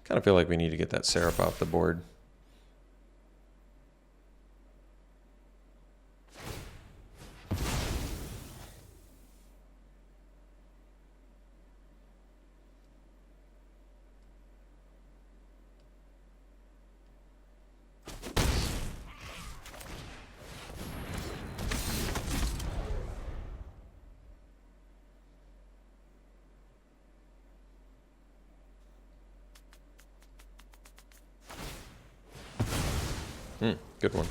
[SPEAKER 1] kind of feel like we need to get that Seraph off the board. Good one.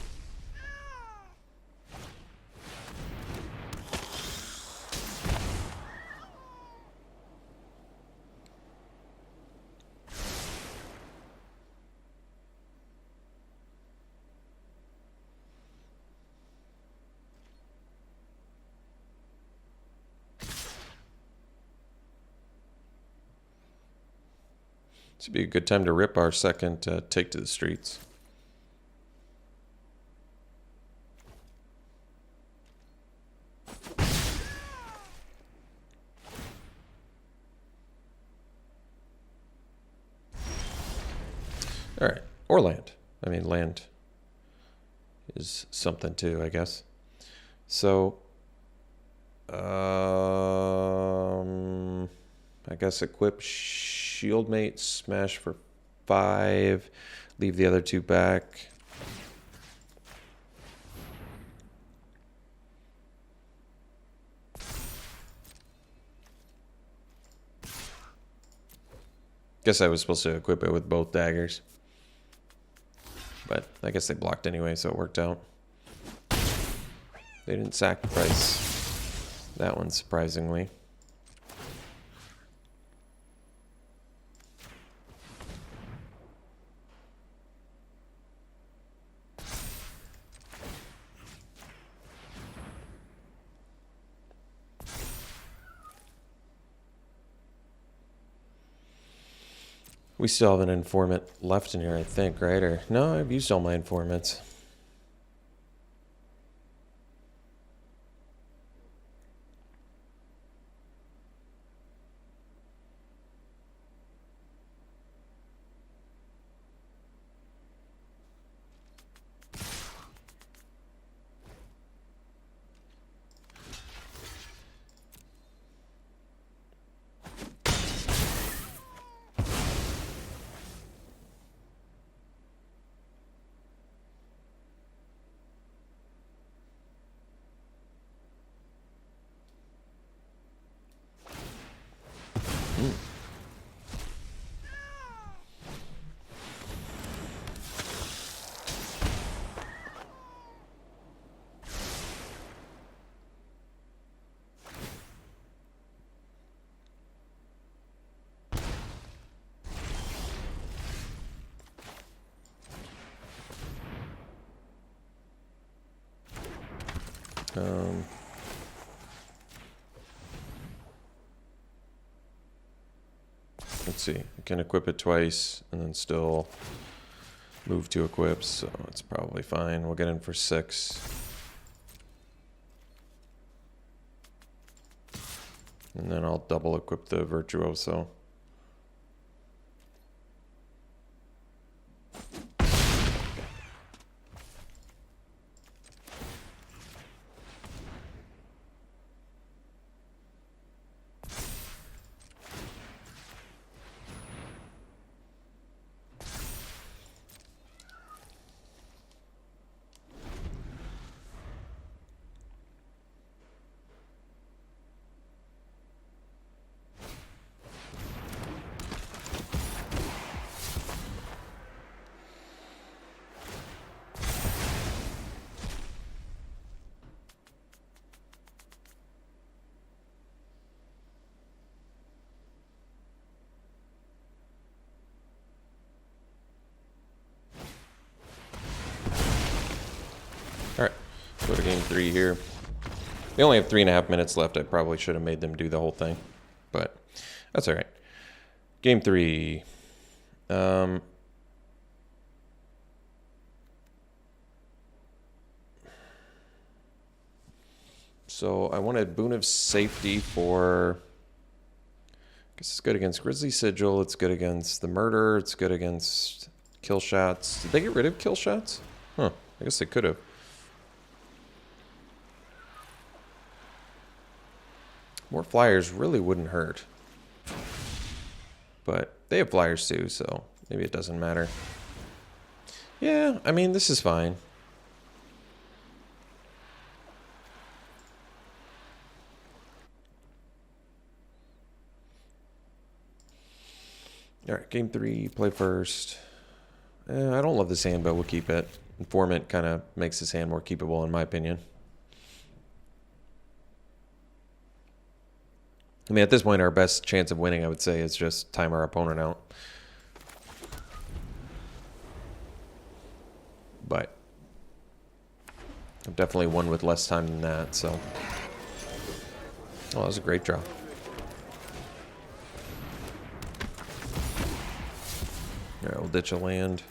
[SPEAKER 1] This would be a good time to rip our second Take to the Streets. All right, or land. I mean, land is something too, I guess. So, I guess equip Shield Mate, smash for 5, leave the other 2 back. Guess I was supposed to equip it with both daggers. But I guess they blocked anyway, so it worked out. They didn't sacrifice that one, surprisingly. We still have an informant left in here, I think, right? Or no, I've used all my informants. Let's see, I can equip it twice and then still move to equips, so it's probably fine. We'll get in for 6. And then I'll double equip the Virtuoso. Alright, go to game 3 here. They only have 3.5 minutes left. I probably should have made them do the whole thing, but that's alright. Game 3. So I wanted Boon of Safety for... I guess it's good against Grizzly Sigil, it's good against the Murder, it's good against Kill Shots. Did they get rid of Kill Shots? Huh, I guess they could have. More flyers really wouldn't hurt. But they have flyers too, so maybe it doesn't matter. Yeah, I mean, this is fine. Alright, game 3, play first. I don't love this hand, but we'll keep it. Informant kind of makes this hand more keepable, in my opinion. I mean, at this point, our best chance of winning, I would say, is just time our opponent out. But I've definitely won with less time than that, so... Oh, that was a great draw. Alright, we'll ditch a land.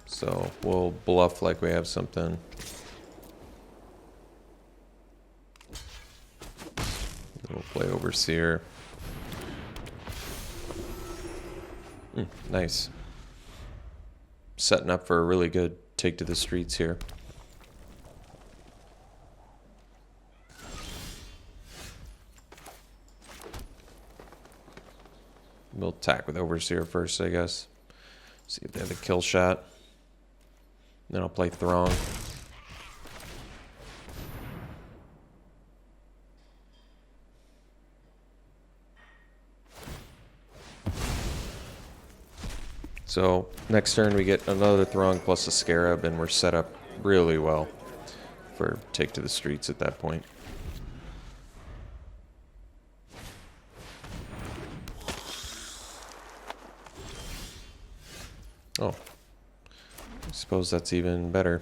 [SPEAKER 1] So we'll bluff like we have something. We'll play Overseer. Nice. Setting up for a really good take to the streets here. We'll attack with Overseer first, I guess. See if they have a kill shot. Then I'll play Throng. So next turn we get another Throng plus a Scarab, and we're set up really well for take to the streets at that point. Oh, I suppose that's even better.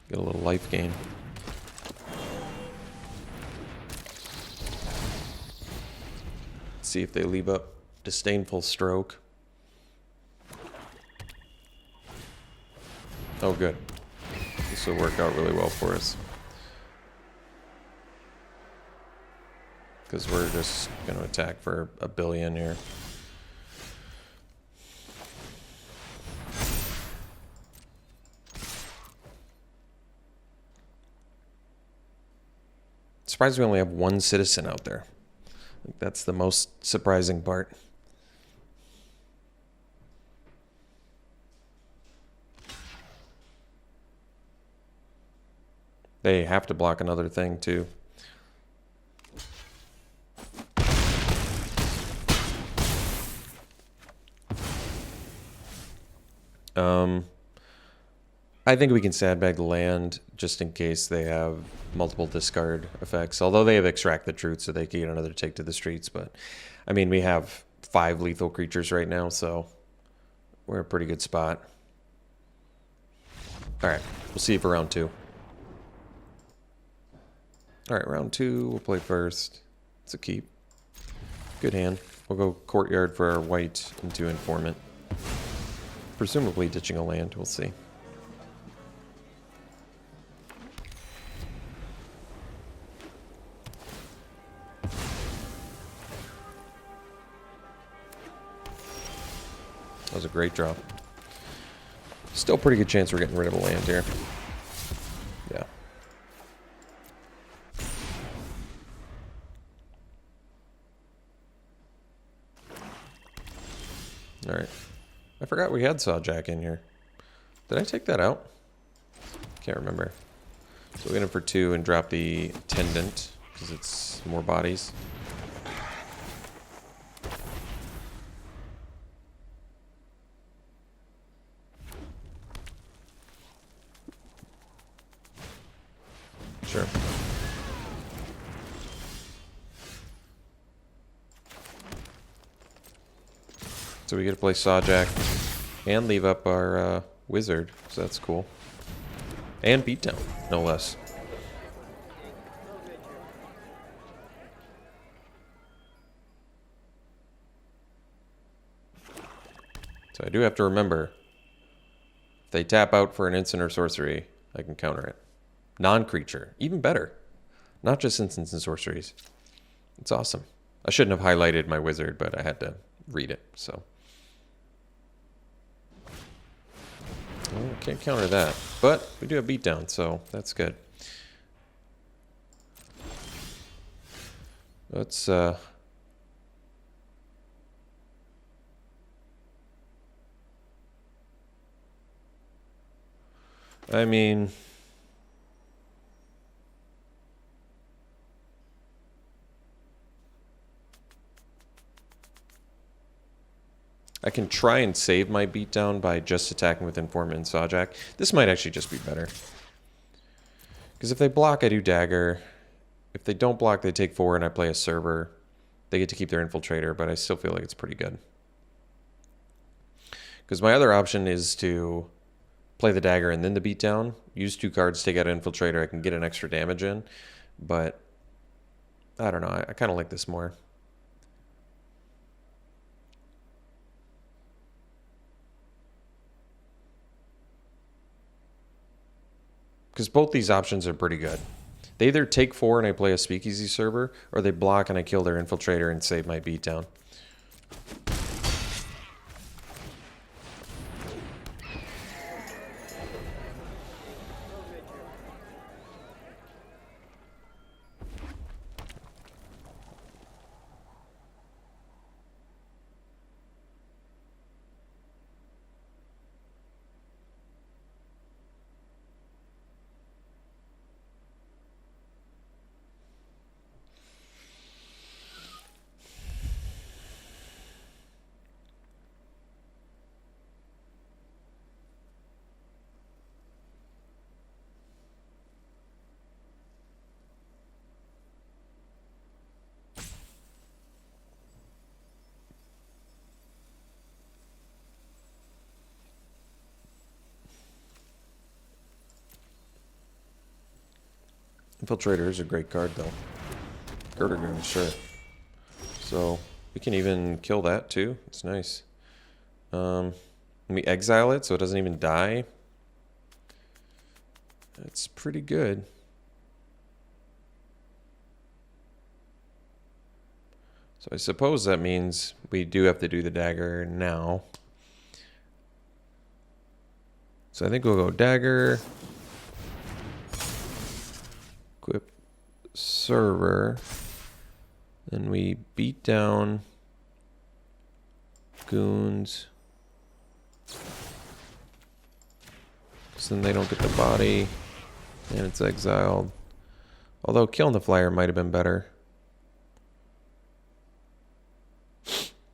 [SPEAKER 1] Get a little life gain. See if they leave up Disdainful Stroke. Oh, good. This will work out really well for us. Because we're just going to attack for a billion here. Surprised we only have one citizen out there. I think that's the most surprising part. They have to block another thing too. I think we can sandbag the land just in case they have multiple discard effects. Although they have Extract the Truth, so they can get another take to the streets. But, I mean, we have 5 lethal creatures right now, so we're in a pretty good spot. Alright, we'll see you for round 2. Alright, round 2, we'll play first. It's a keep. Good hand. We'll go Courtyard for our white into Informant. Presumably ditching a land, we'll see. That was a great draw. Still pretty good chance we're getting rid of a land here. Yeah. Alright. I forgot we had Sawjack in here. Did I take that out? Can't remember. So we'll get him for 2 and drop the Tendant, because it's more bodies. Sure. So we get to play Sawjack and leave up our wizard, so that's cool. And beatdown, no less. So I do have to remember, if they tap out for an instant or sorcery, I can counter it. Non-creature, even better. Not just instants and sorceries. It's awesome. I shouldn't have highlighted my wizard, but I had to read it, so. Well, can't counter that. But we do have beatdown, so that's good. Let's, I mean, I can try and save my beatdown by just attacking with Informant and Sawjack. This might actually just be better. Because if they block, I do Dagger. If they don't block, they take 4 and I play a Server. They get to keep their Infiltrator, but I still feel like it's pretty good. Because my other option is to play the Dagger and then the beatdown. Use 2 cards, take out Infiltrator. I can get an extra damage in. But, I don't know. I kind of like this more. Because both these options are pretty good. They either take 4 and I play a Speakeasy Server, or they block and I kill their Infiltrator and save my beatdown. Infiltrator is a great card, though. Girdergoon, sure. So, we can even kill that, too. It's nice. Let me exile it so it doesn't even die. That's pretty good. So I suppose that means we do have to do the Dagger now. So I think we'll go Dagger. Equip Server. Then we beat down Goons. So then they don't get the body. And it's exiled. Although killing the flyer might have been better.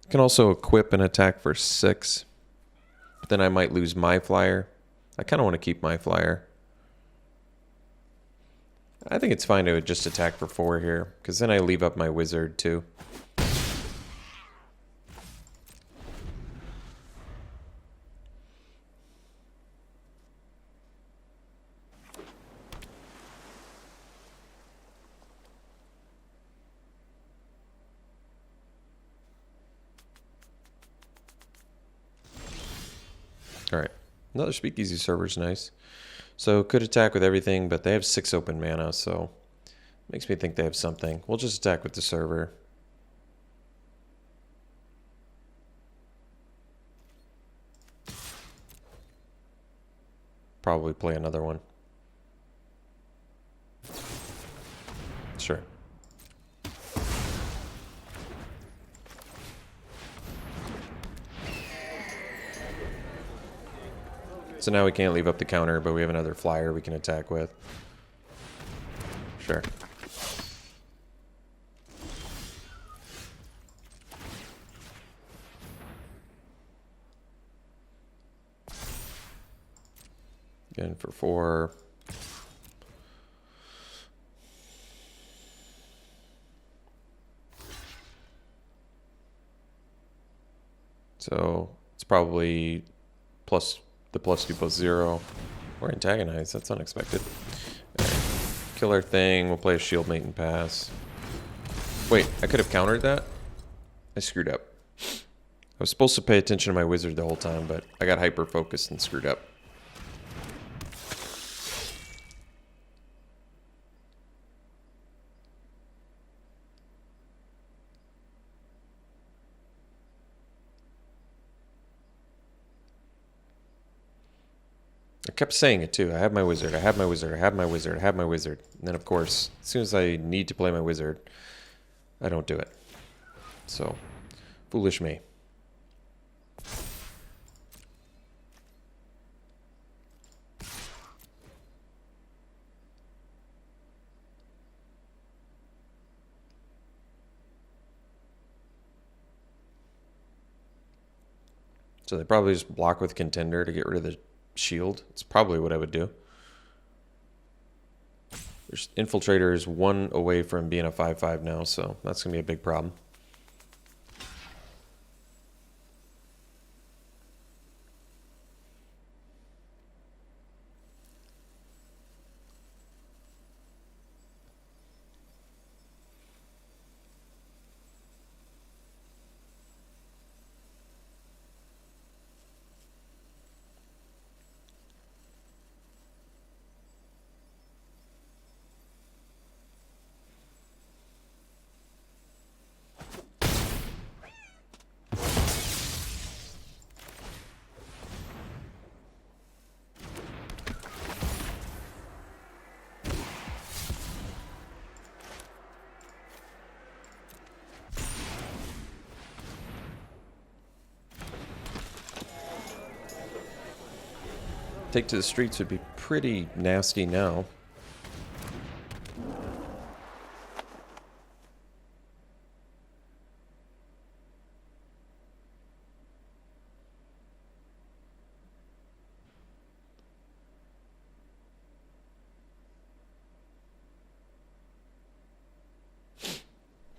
[SPEAKER 1] Can also equip an attack for 6. But then I might lose my flyer. I kind of want to keep my flyer. I think it's fine to just attack for 4 here, because then I leave up my wizard too. Alright, another speakeasy server's nice. So could attack with everything, but they have 6 open mana, so makes me think they have something. We'll just attack with the server. Probably play another one. Sure. So now we can't leave up the counter, but we have another flyer we can attack with. Sure. Again for 4. So it's probably plus the +2/+0 or antagonize. That's unexpected. Right. Kill our thing. We'll play a shield mate and pass. Wait, I could have countered that? I screwed up. I was supposed to pay attention to my wizard the whole time, but I got hyper focused and screwed up. I kept saying it too. I have my wizard, I have my wizard, I have my wizard, I have my wizard. And then of course, as soon as I need to play my wizard, I don't do it. So, foolish me. So they probably just block with contender to get rid of the shield. It's probably what I would do. There's Infiltrator is 1 away from being a 5/5 now, so that's going to be a big problem. Take to the streets would be pretty nasty now.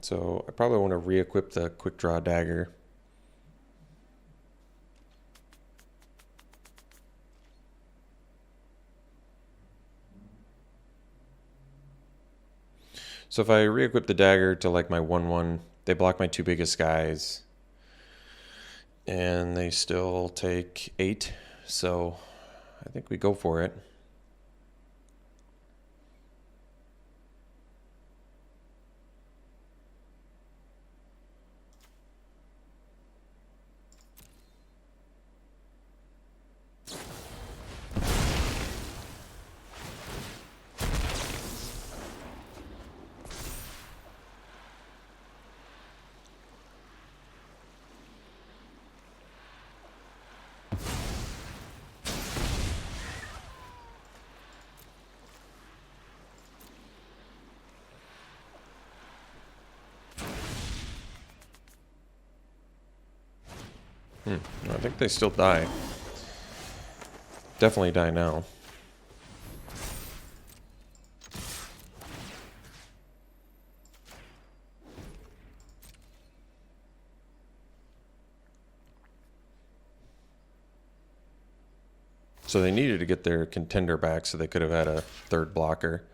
[SPEAKER 1] So I probably want to re-equip the quick draw dagger. So if I re-equip the dagger to like my 1/1, they block my 2 biggest guys. And they still take 8. So I think we go for it. I think they still die. Definitely die now. So they needed to get their contender back so they could have had a third blocker.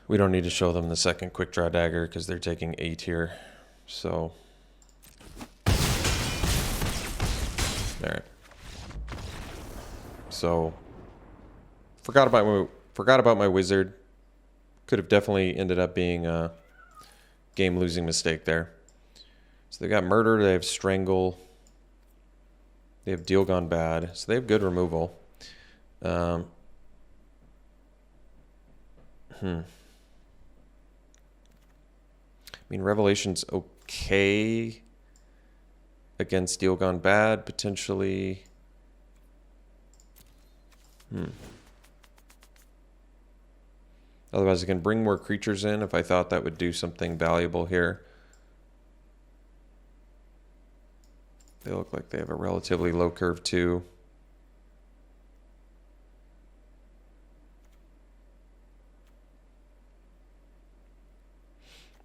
[SPEAKER 1] We don't need to show them the second quick draw dagger because they're taking 8 here. So, alright. So, forgot about my wizard. Could have definitely ended up being a game-losing mistake there. So they got murder, they have strangle. They have deal gone bad, so they have good removal. I mean, Revelation's okay against deal gone bad, potentially. Otherwise, I can bring more creatures in if I thought that would do something valuable here. They look like they have a relatively low curve too.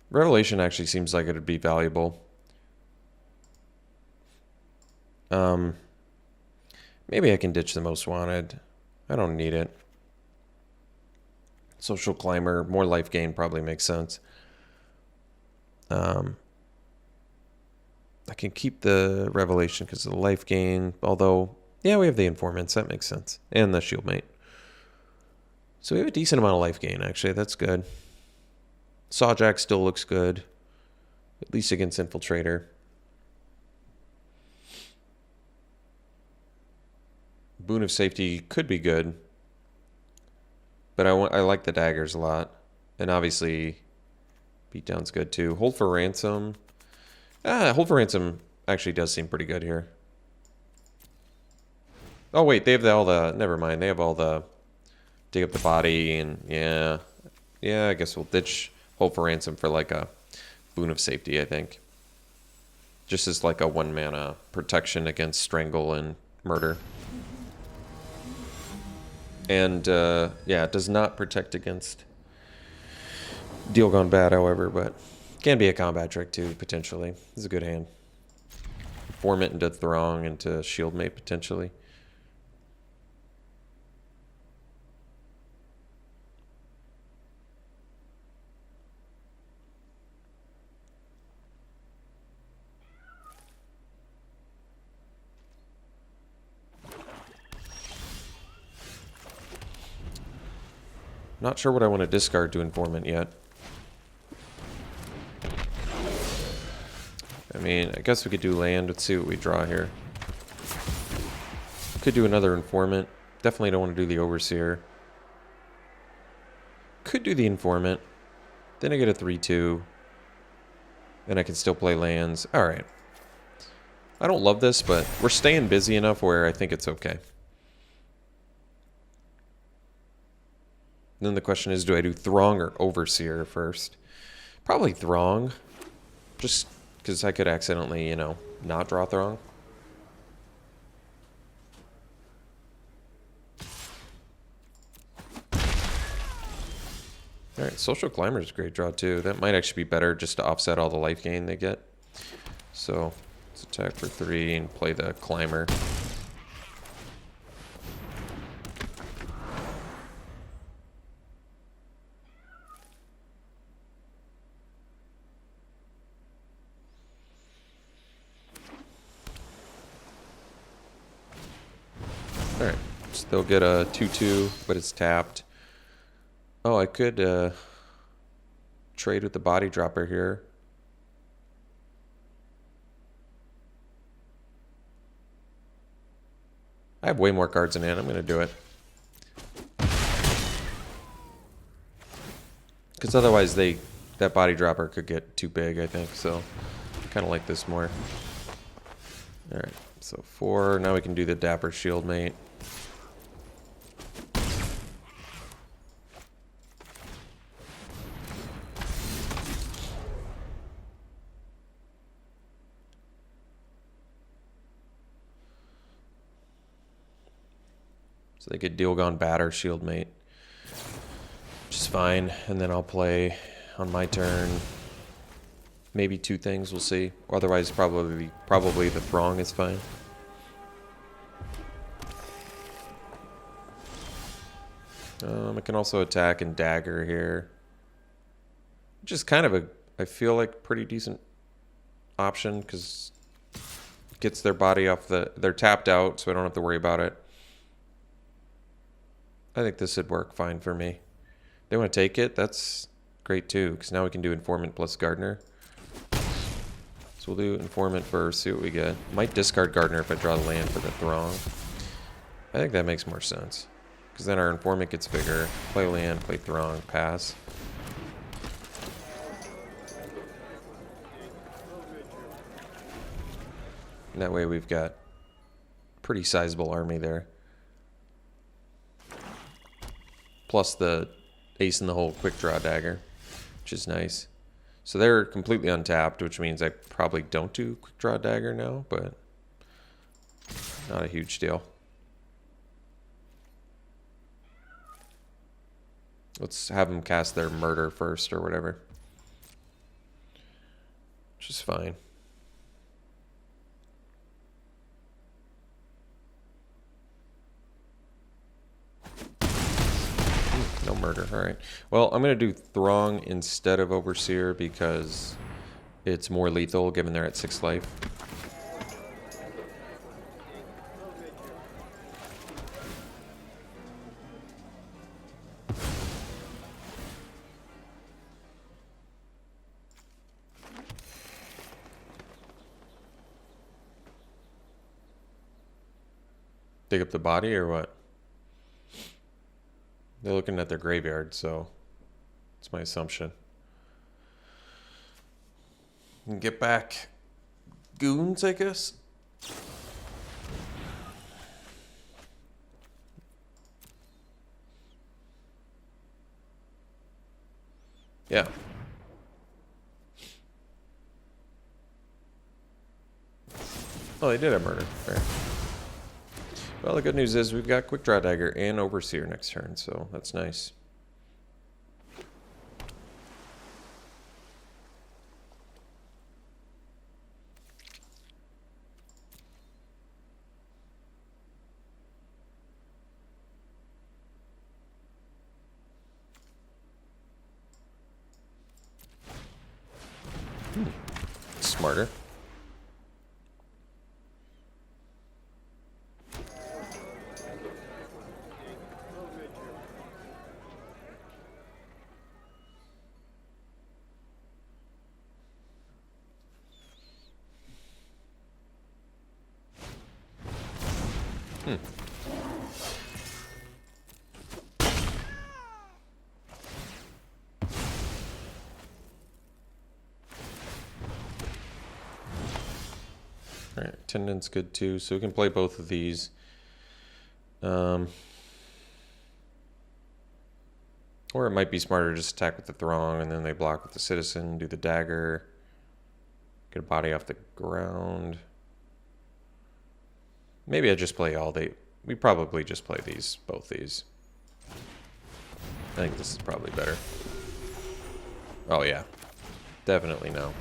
[SPEAKER 1] Revelation actually seems like it would be valuable. Maybe I can ditch the most wanted. I don't need it. Social climber, more life gain probably makes sense. I can keep the revelation because of the life gain. Although, yeah, we have the informants. That makes sense. And the shield mate. So we have a decent amount of life gain, actually. That's good. Sawjack still looks good. At least against Infiltrator. Boon of Safety could be good. But I like the daggers a lot. And obviously, Beatdown's good too. Hold for Ransom. Hold for Ransom actually does seem pretty good here. Oh wait, they have all the, never mind. They have all the dig up the body and yeah. Yeah, I guess we'll ditch Hold for Ransom for like a Boon of Safety, I think. Just as like a 1-mana protection against Strangle and Murder. And yeah, it does not protect against Deal Gone Bad, however, but can be a combat trick too, potentially. This is a good hand. Form it into Throng, into Shield Mate, potentially. Not sure what I want to discard to Informant yet. I mean, I guess we could do land. Let's see what we draw here. Could do another Informant. Definitely don't want to do the Overseer. Could do the Informant. Then I get a 3-2. And I can still play lands. Alright. I don't love this, but we're staying busy enough where I think it's okay. Then the question is, do I do Throng or Overseer first? Probably Throng. Just because I could accidentally, you know, not draw Throng. Alright, Social Climber is a great draw too. That might actually be better just to offset all the life gain they get. So, let's attack for 3 and play the Climber. Alright, so they'll get a 2-2, but it's tapped. Oh, I could trade with the Body Dropper here. I have way more cards in hand. I'm going to do it. Because otherwise that Body Dropper could get too big, I think. So, kind of like this more. Alright, so 4. Now we can do the Dapper Shield Mate. So they could Deal Gone Bad or Shield Mate. Which is fine. And then I'll play on my turn maybe 2 things, we'll see. Otherwise probably the Throng is fine. I can also attack and dagger here. Which is kind of I feel like pretty decent option because it gets their body off they're tapped out, so I don't have to worry about it. I think this would work fine for me. They want to take it, that's great too, because now we can do Informant plus Gardener. So we'll do Informant first, see what we get. Might discard Gardener if I draw the land for the Throng. I think that makes more sense. Because then our Informant gets bigger. Play land, play Throng, pass. And that way we've got pretty sizable army there. Plus the ace in the hole quick draw dagger, which is nice. So they're completely untapped, which means I probably don't do quick draw dagger now, but not a huge deal. Let's have them cast their murder first or whatever, which is fine. No murder, alright. Well, I'm going to do Throng instead of Overseer because it's more lethal given they're at 6 life. Dig up the body or what? They're looking at their graveyard, so it's my assumption. And get back goons, I guess. Yeah. Oh, they did have murder. Fair. Well, the good news is we've got Quick Draw Dagger and Overseer next turn, so that's nice. Smarter. Alright, Attendant's good too, so we can play both of these. Or it might be smarter to just attack with the Throng and then they block with the Citizen, do the dagger, get a body off the ground. Maybe I just play we probably just play both these. I think this is probably better. Oh yeah, definitely no.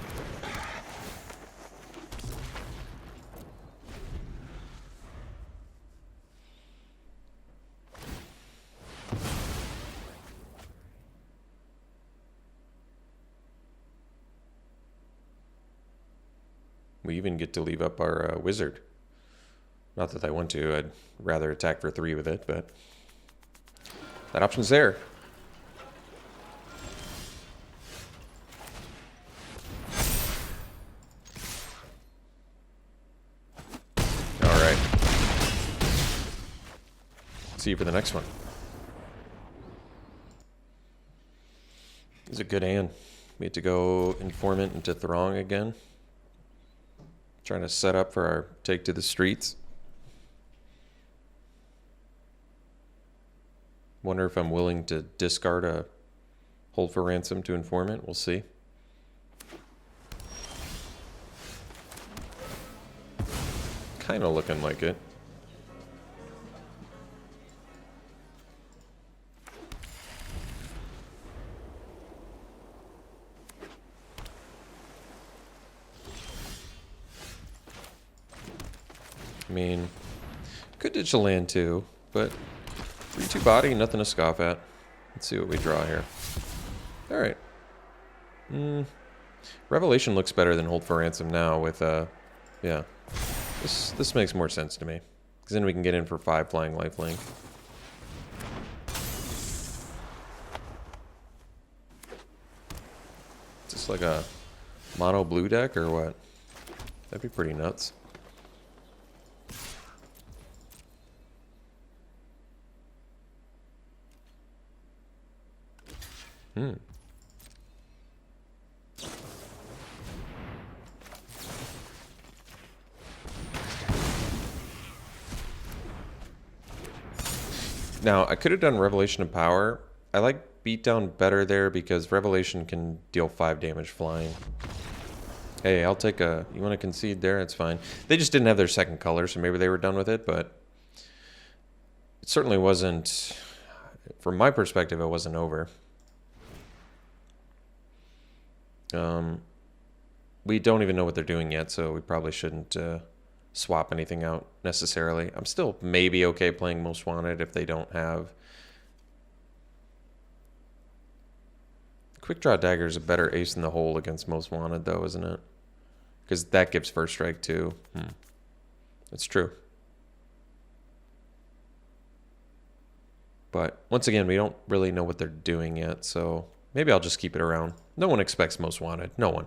[SPEAKER 1] We even get to leave up our wizard. Not that I want to. I'd rather attack for 3 with it, but that option's there. All right. See you for the next one. This is a good hand. We had to go Informant into Throng again. Trying to set up for our take to the streets. Wonder if I'm willing to discard a Hold for Ransom to Informant. We'll see. Kind of looking like it. I mean, could ditch a land too, but 3-2 body, nothing to scoff at. Let's see what we draw here. Alright. Revelation looks better than Hold for Ransom now with, yeah. This makes more sense to me. Because then we can get in for 5 flying lifelink. Is this like a mono blue deck or what? That'd be pretty nuts. Now, I could have done Revelation of Power. I like Beatdown better there because Revelation can deal 5 damage flying. Hey, I'll take a... You want to concede there? It's fine. They just didn't have their second color, so maybe they were done with it, but... It certainly wasn't... From my perspective, it wasn't over. We don't even know what they're doing yet, so we probably shouldn't swap anything out necessarily. I'm still maybe okay playing Most Wanted if they don't have... Quick Draw Dagger is a better ace in the hole against Most Wanted, though, isn't it? Because that gives first strike, too. That's true. But, once again, we don't really know what they're doing yet, so maybe I'll just keep it around. No one expects Most Wanted. No one.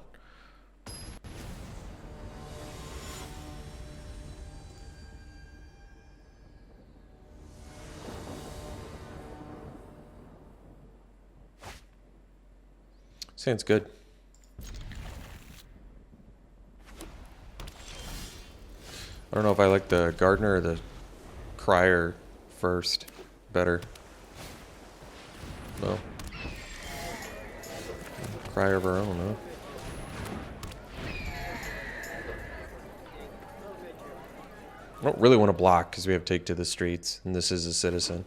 [SPEAKER 1] Sounds good. I don't know if I like the Gardener or the Crier first better. Well, Crier of our own, huh? I don't really want to block because we have Take to the Streets, and this is a Citizen.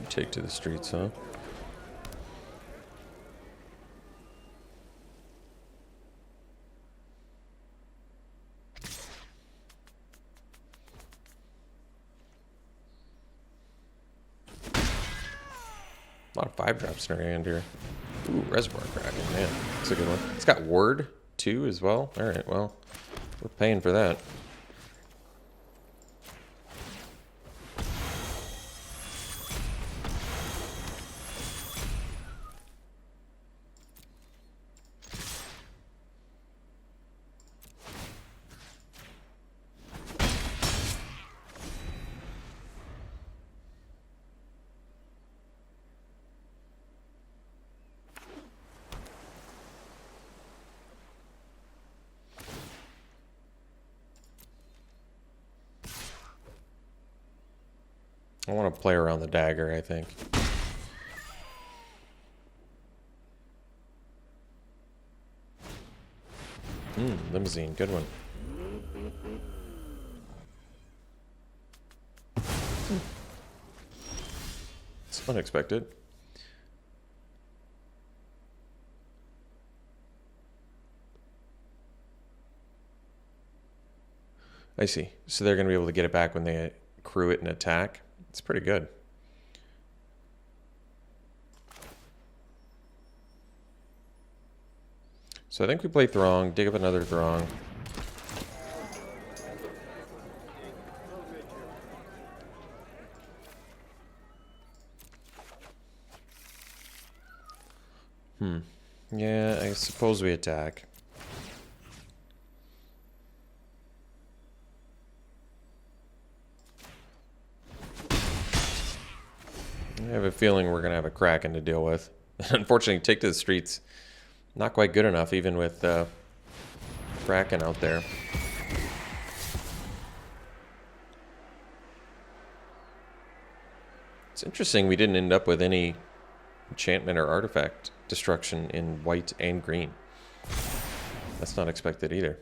[SPEAKER 1] Take to the Streets, huh? A lot of 5-drops in our hand here. Ooh, Reservoir Kraken, man. That's a good one. It's got Word, too, as well. Alright, well, we're paying for that. I want to play around the dagger, I think. Limousine, good one. It's unexpected. I see. So they're going to be able to get it back when they accrue it and attack. It's pretty good. So I think we play Throng, dig up another Throng. Yeah, I suppose we attack. I have a feeling we're going to have a Kraken to deal with. Unfortunately, Take to the Streets, not quite good enough, even with Kraken out there. It's interesting we didn't end up with any enchantment or artifact destruction in white and green. That's not expected either.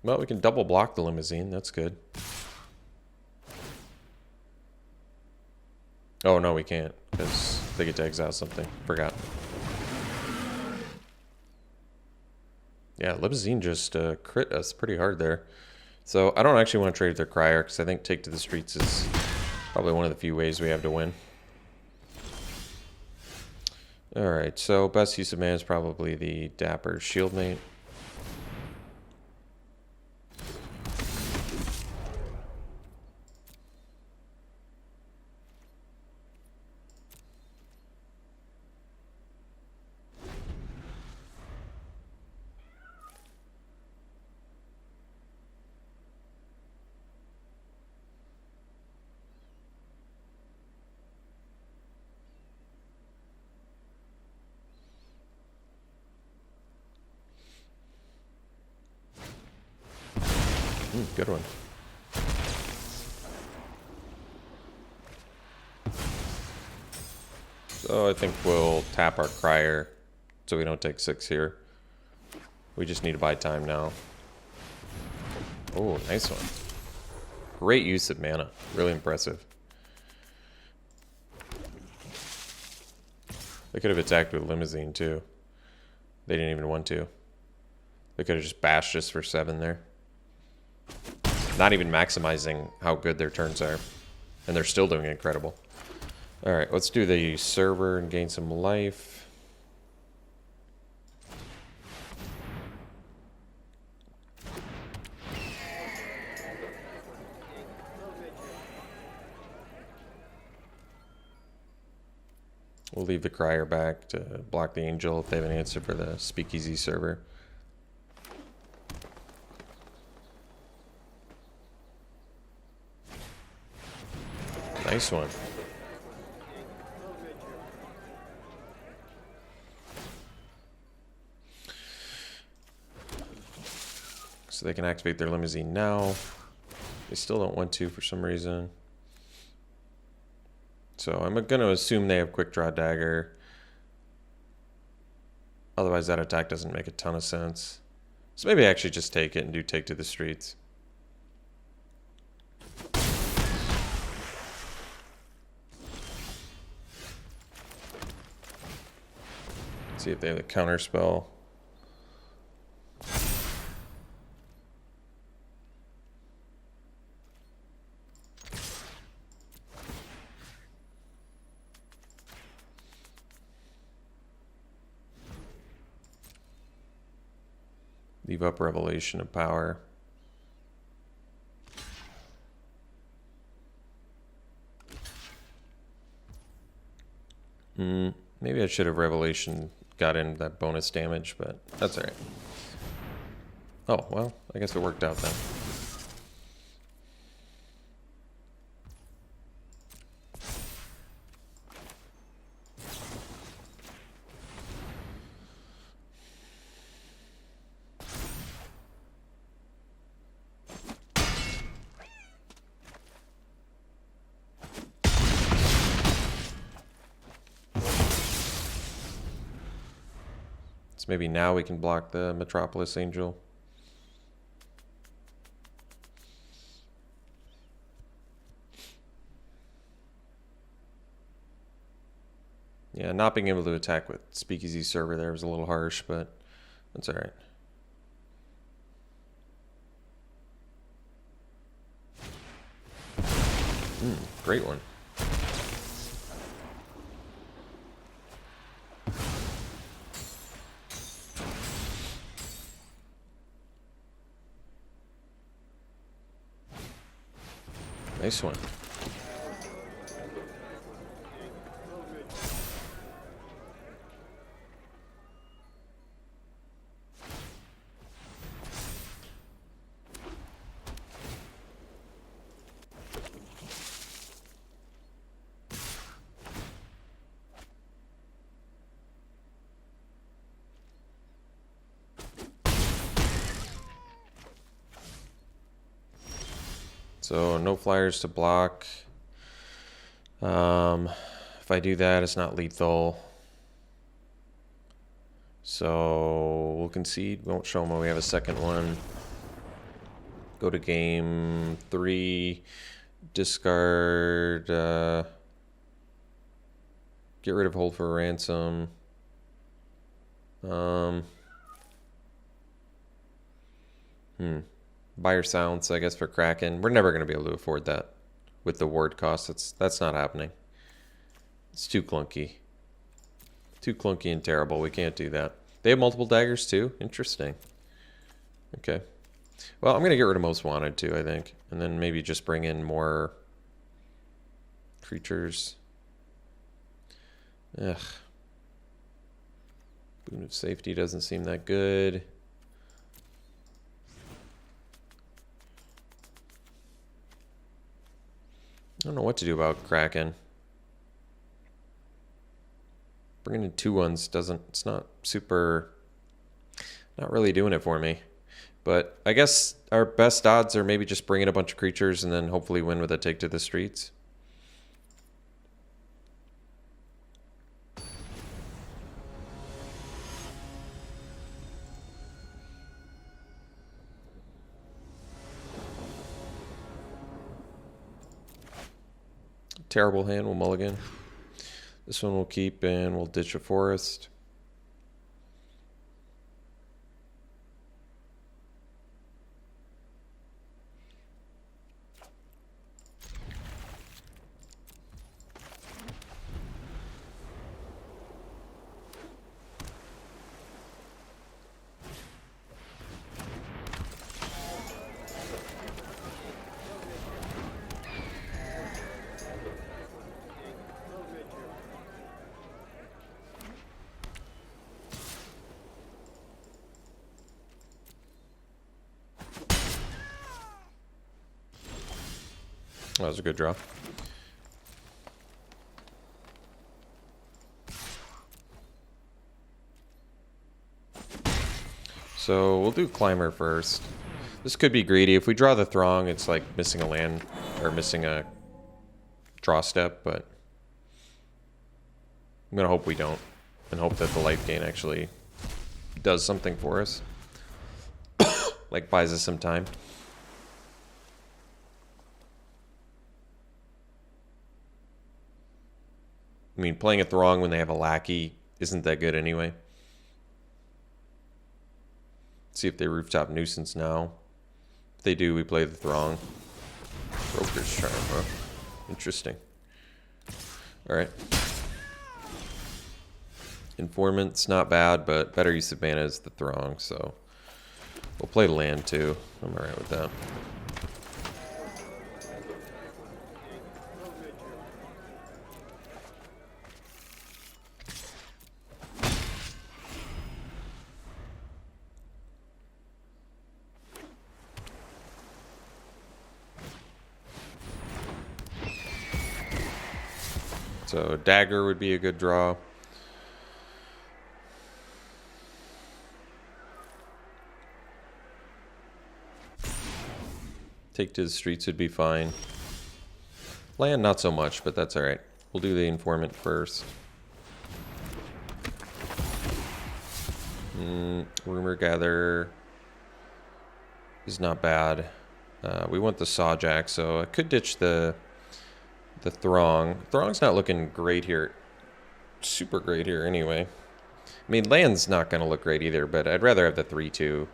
[SPEAKER 1] Well, we can double block the limousine. That's good. Oh, no, we can't. Because they get to exile something. Forgot. Yeah, limousine just crit us pretty hard there. So I don't actually want to trade their crier, because I think take to the streets is probably one of the few ways we have to win. Alright, so best use of mana is probably the Dapper Shieldmate. Good one. So I think we'll tap our crier so we don't take 6 here. We just need to buy time now. Oh, nice one. Great use of mana. Really impressive. They could have attacked with limousine too. They didn't even want to. They could have just bashed us for 7 there. Not even maximizing how good their turns are. And they're still doing incredible. Alright, let's do the server and gain some life. We'll leave the crier back to block the angel if they have an answer for the speakeasy server. Nice one. So they can activate their limousine now. They still don't want to for some reason. So I'm going to assume they have quick draw dagger. Otherwise that attack doesn't make a ton of sense. So maybe I actually just take it and do take to the streets. See if they have the counter spell. Leave up Revelation of Power. Maybe I should have Revelation got in that bonus damage, but that's alright. Oh, well, I guess it worked out then. So maybe now we can block the Metropolis Angel. Yeah, not being able to attack with Speakeasy server there was a little harsh, but that's alright. Great one. Nice one. So no flyers to block. If I do that, it's not lethal. So we'll concede. We won't show them when we have a second one. Go to game 3. Discard. Get rid of hold for ransom. Buyer silence, I guess, for Kraken. We're never going to be able to afford that with the ward cost. That's not happening. It's too clunky. Too clunky and terrible. We can't do that. They have multiple daggers too? Interesting. Okay. Well, I'm going to get rid of most wanted too, I think. And then maybe just bring in more creatures. Ugh. Boon of Safety doesn't seem that good. I don't know what to do about Kraken. Bringing in 2/1s doesn't, it's not super, not really doing it for me. But I guess our best odds are maybe just bring in a bunch of creatures and then hopefully win with a Take to the Streets. Terrible hand, we'll mulligan. This one we'll keep and we'll ditch a forest. That was a good draw. So we'll do Climber first. This could be greedy. If we draw the Throng, it's like missing a land or missing a draw step, but I'm gonna hope we don't and hope that the life gain actually does something for us. Like buys us some time. I mean, playing it the wrong when they have a lackey isn't that good anyway. See if they rooftop nuisance now. If they do, we play the Throng. Broker's Charm, huh? Interesting. Alright. Informant's not bad, but better use of mana is the Throng, so we'll play land too. I'm alright with that. So dagger would be a good draw. Take to the Streets would be fine. Land not so much, but that's alright. We'll do the Informant first. Rumor Gather is not bad. We want the Sawjack, so I could ditch the Throng. Throng's not looking great here. Super great here anyway. I mean, land's not going to look great either, but I'd rather have the 3/2.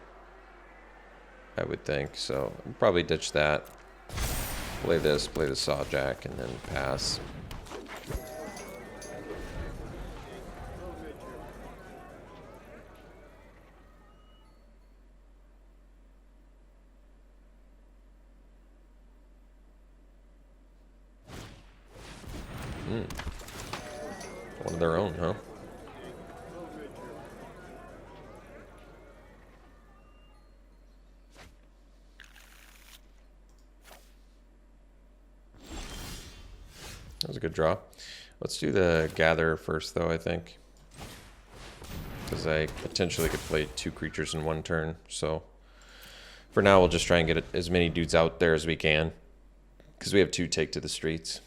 [SPEAKER 1] I would think. So I'll probably ditch that. Play this, play the Sawjack, and then pass. One of their own, huh? That was a good draw. Let's do the Gather first, though, I think. Because I potentially could play 2 creatures in 1 turn. So for now, we'll just try and get as many dudes out there as we can. Because we have 2 Take to the Streets.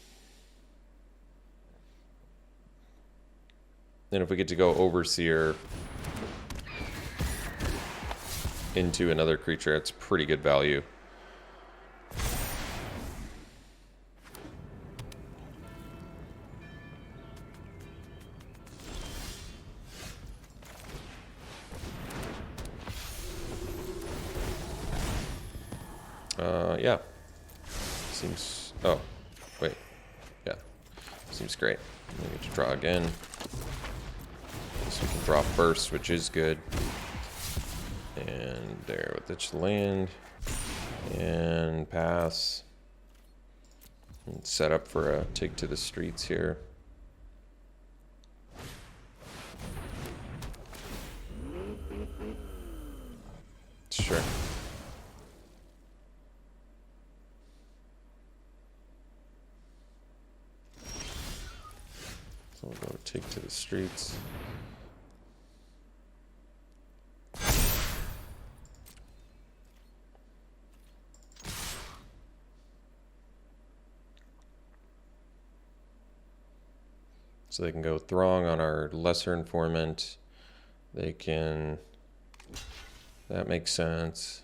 [SPEAKER 1] Then if we get to go Overseer into another creature, it's pretty good value. Yeah. Seems... Oh, wait. Yeah. Seems great. We get to draw again. So we can draw first, which is good. And there with this land. And pass. And set up for a take to the streets here. Sure. So we'll go take to the streets. So they can go Throng on our lesser informant. They can... That makes sense.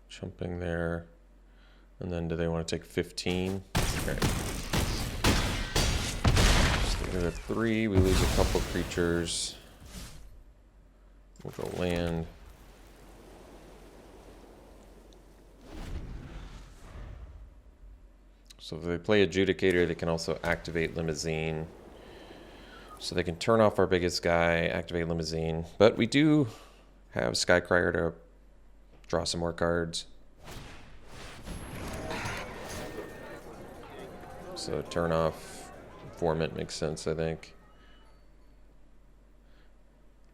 [SPEAKER 1] Jumping there. And then do they want to take 15? Okay. Just leave it at 3. We lose a couple creatures. We'll go land. So if they play Adjudicator, they can also activate Limousine. So they can turn off our biggest guy, activate Limousine. But we do have Skycrier to draw some more cards. So turn off Formant makes sense, I think.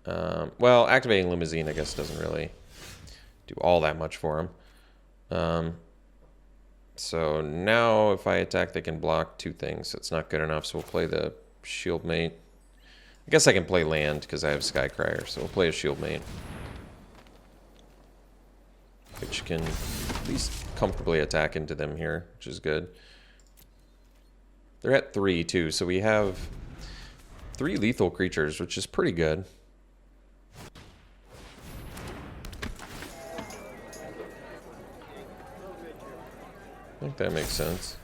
[SPEAKER 1] Well, activating Limousine, I guess, doesn't really do all that much for him. So now if I attack, they can block 2 things. So it's not good enough, so we'll play the Shield Mate. I guess I can play land because I have Skycrier, so we'll play a Shield Mate. Which can at least comfortably attack into them here, which is good. They're at 3 too, so we have 3 lethal creatures, which is pretty good. I think that makes sense.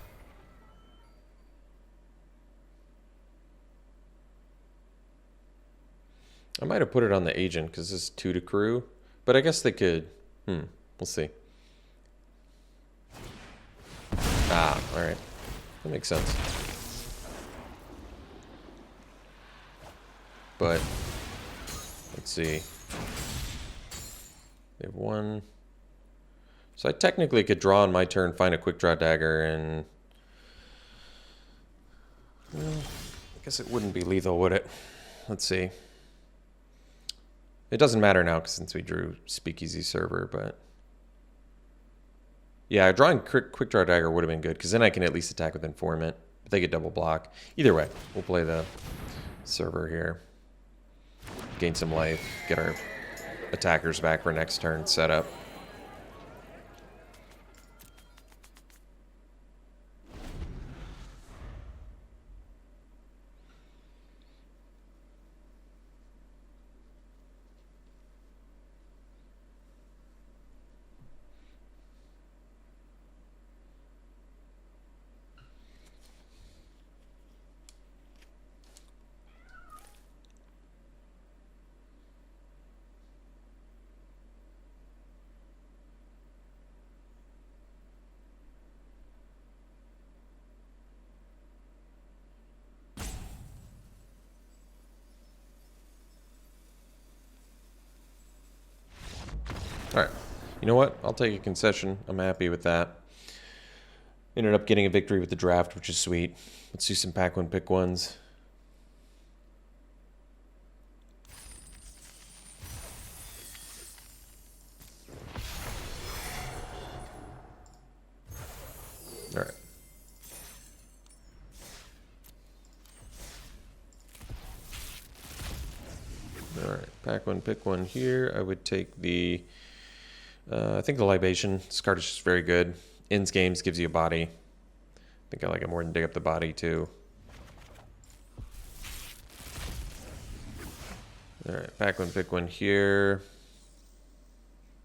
[SPEAKER 1] I might have put it on the agent because this is 2 to crew, but I guess they could. We'll see. Ah, alright. That makes sense. But, let's see. They have 1. So I technically could draw on my turn, find a quick draw dagger, and... Well, I guess it wouldn't be lethal, would it? Let's see. It doesn't matter now since we drew Speakeasy Server, but... Yeah, drawing quick draw dagger would have been good, because then I can at least attack with Informant. But they get double block. Either way, we'll play the server here. Gain some life, get our attackers back for next turn, set up. Alright, you know what? I'll take a concession. I'm happy with that. Ended up getting a victory with the draft, which is sweet. Let's do some pack one, pick ones. Alright. Alright, pack one, pick one here. I would take the... I think the Libation. This card is just very good. Ends games, gives you a body. I think I like it more than dig up the body, too. Alright, pack one, pick one here.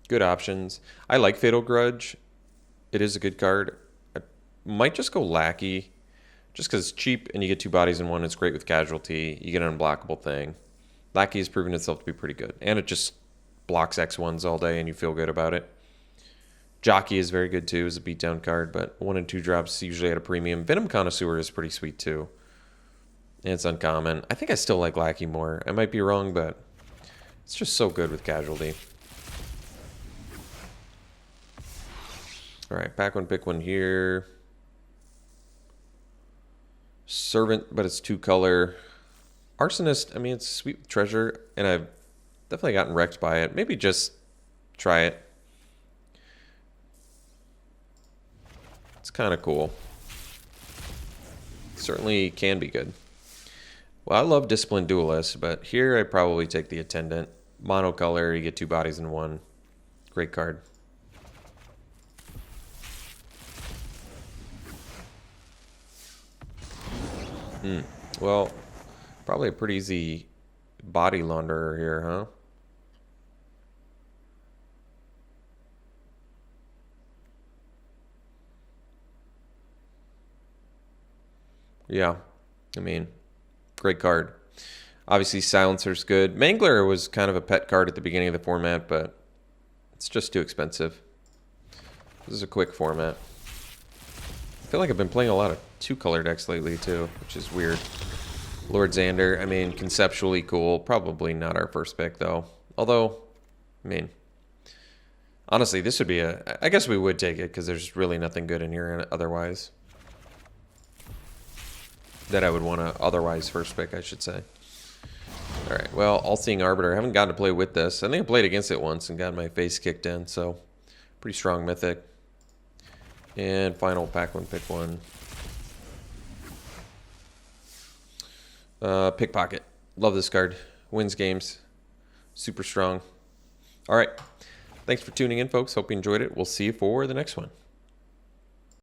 [SPEAKER 1] Good options. I like Fatal Grudge. It is a good card. I might just go Lackey, Just because it's cheap and you get 2 bodies in 1, it's great with casualty. You get an unblockable thing. Lackey has proven itself to be pretty good. And it just blocks X1s all day and you feel good about it. Jockey is very good too as a beatdown card, but 1 and 2 drops usually at a premium. Venom Connoisseur is pretty sweet too. And it's uncommon. I think I still like Lackey more. I might be wrong, but it's just so good with casualty. Alright, pack one, pick one here. Servant, but it's 2 color. Arsonist, I mean, it's sweet with treasure, and I've definitely gotten wrecked by it. Maybe just try it. It's kind of cool. Certainly can be good. Well, I love Disciplined Duelist, but here I probably take the Attendant. Monocolor, you get 2 bodies in 1. Great card. Well, probably a pretty easy body launderer here, huh? Yeah, I mean, great card. Obviously, Silencer's good. Mangler was kind of a pet card at the beginning of the format, but it's just too expensive. This is a quick format. I feel like I've been playing a lot of 2-color decks lately, too, which is weird. Lord Xander, I mean, conceptually cool. Probably not our first pick, though. Although, I mean, honestly, this would be a... I guess we would take it, because there's really nothing good in here otherwise. That I would want to otherwise first pick, I should say. Alright, well, All-Seeing Arbiter. I haven't gotten to play with this. I think I played against it once and got my face kicked in, so pretty strong mythic. And final pack one, pick one. Pickpocket. Love this card. Wins games. Super strong. Alright. Thanks for tuning in, folks. Hope you enjoyed it. We'll see you for the next one.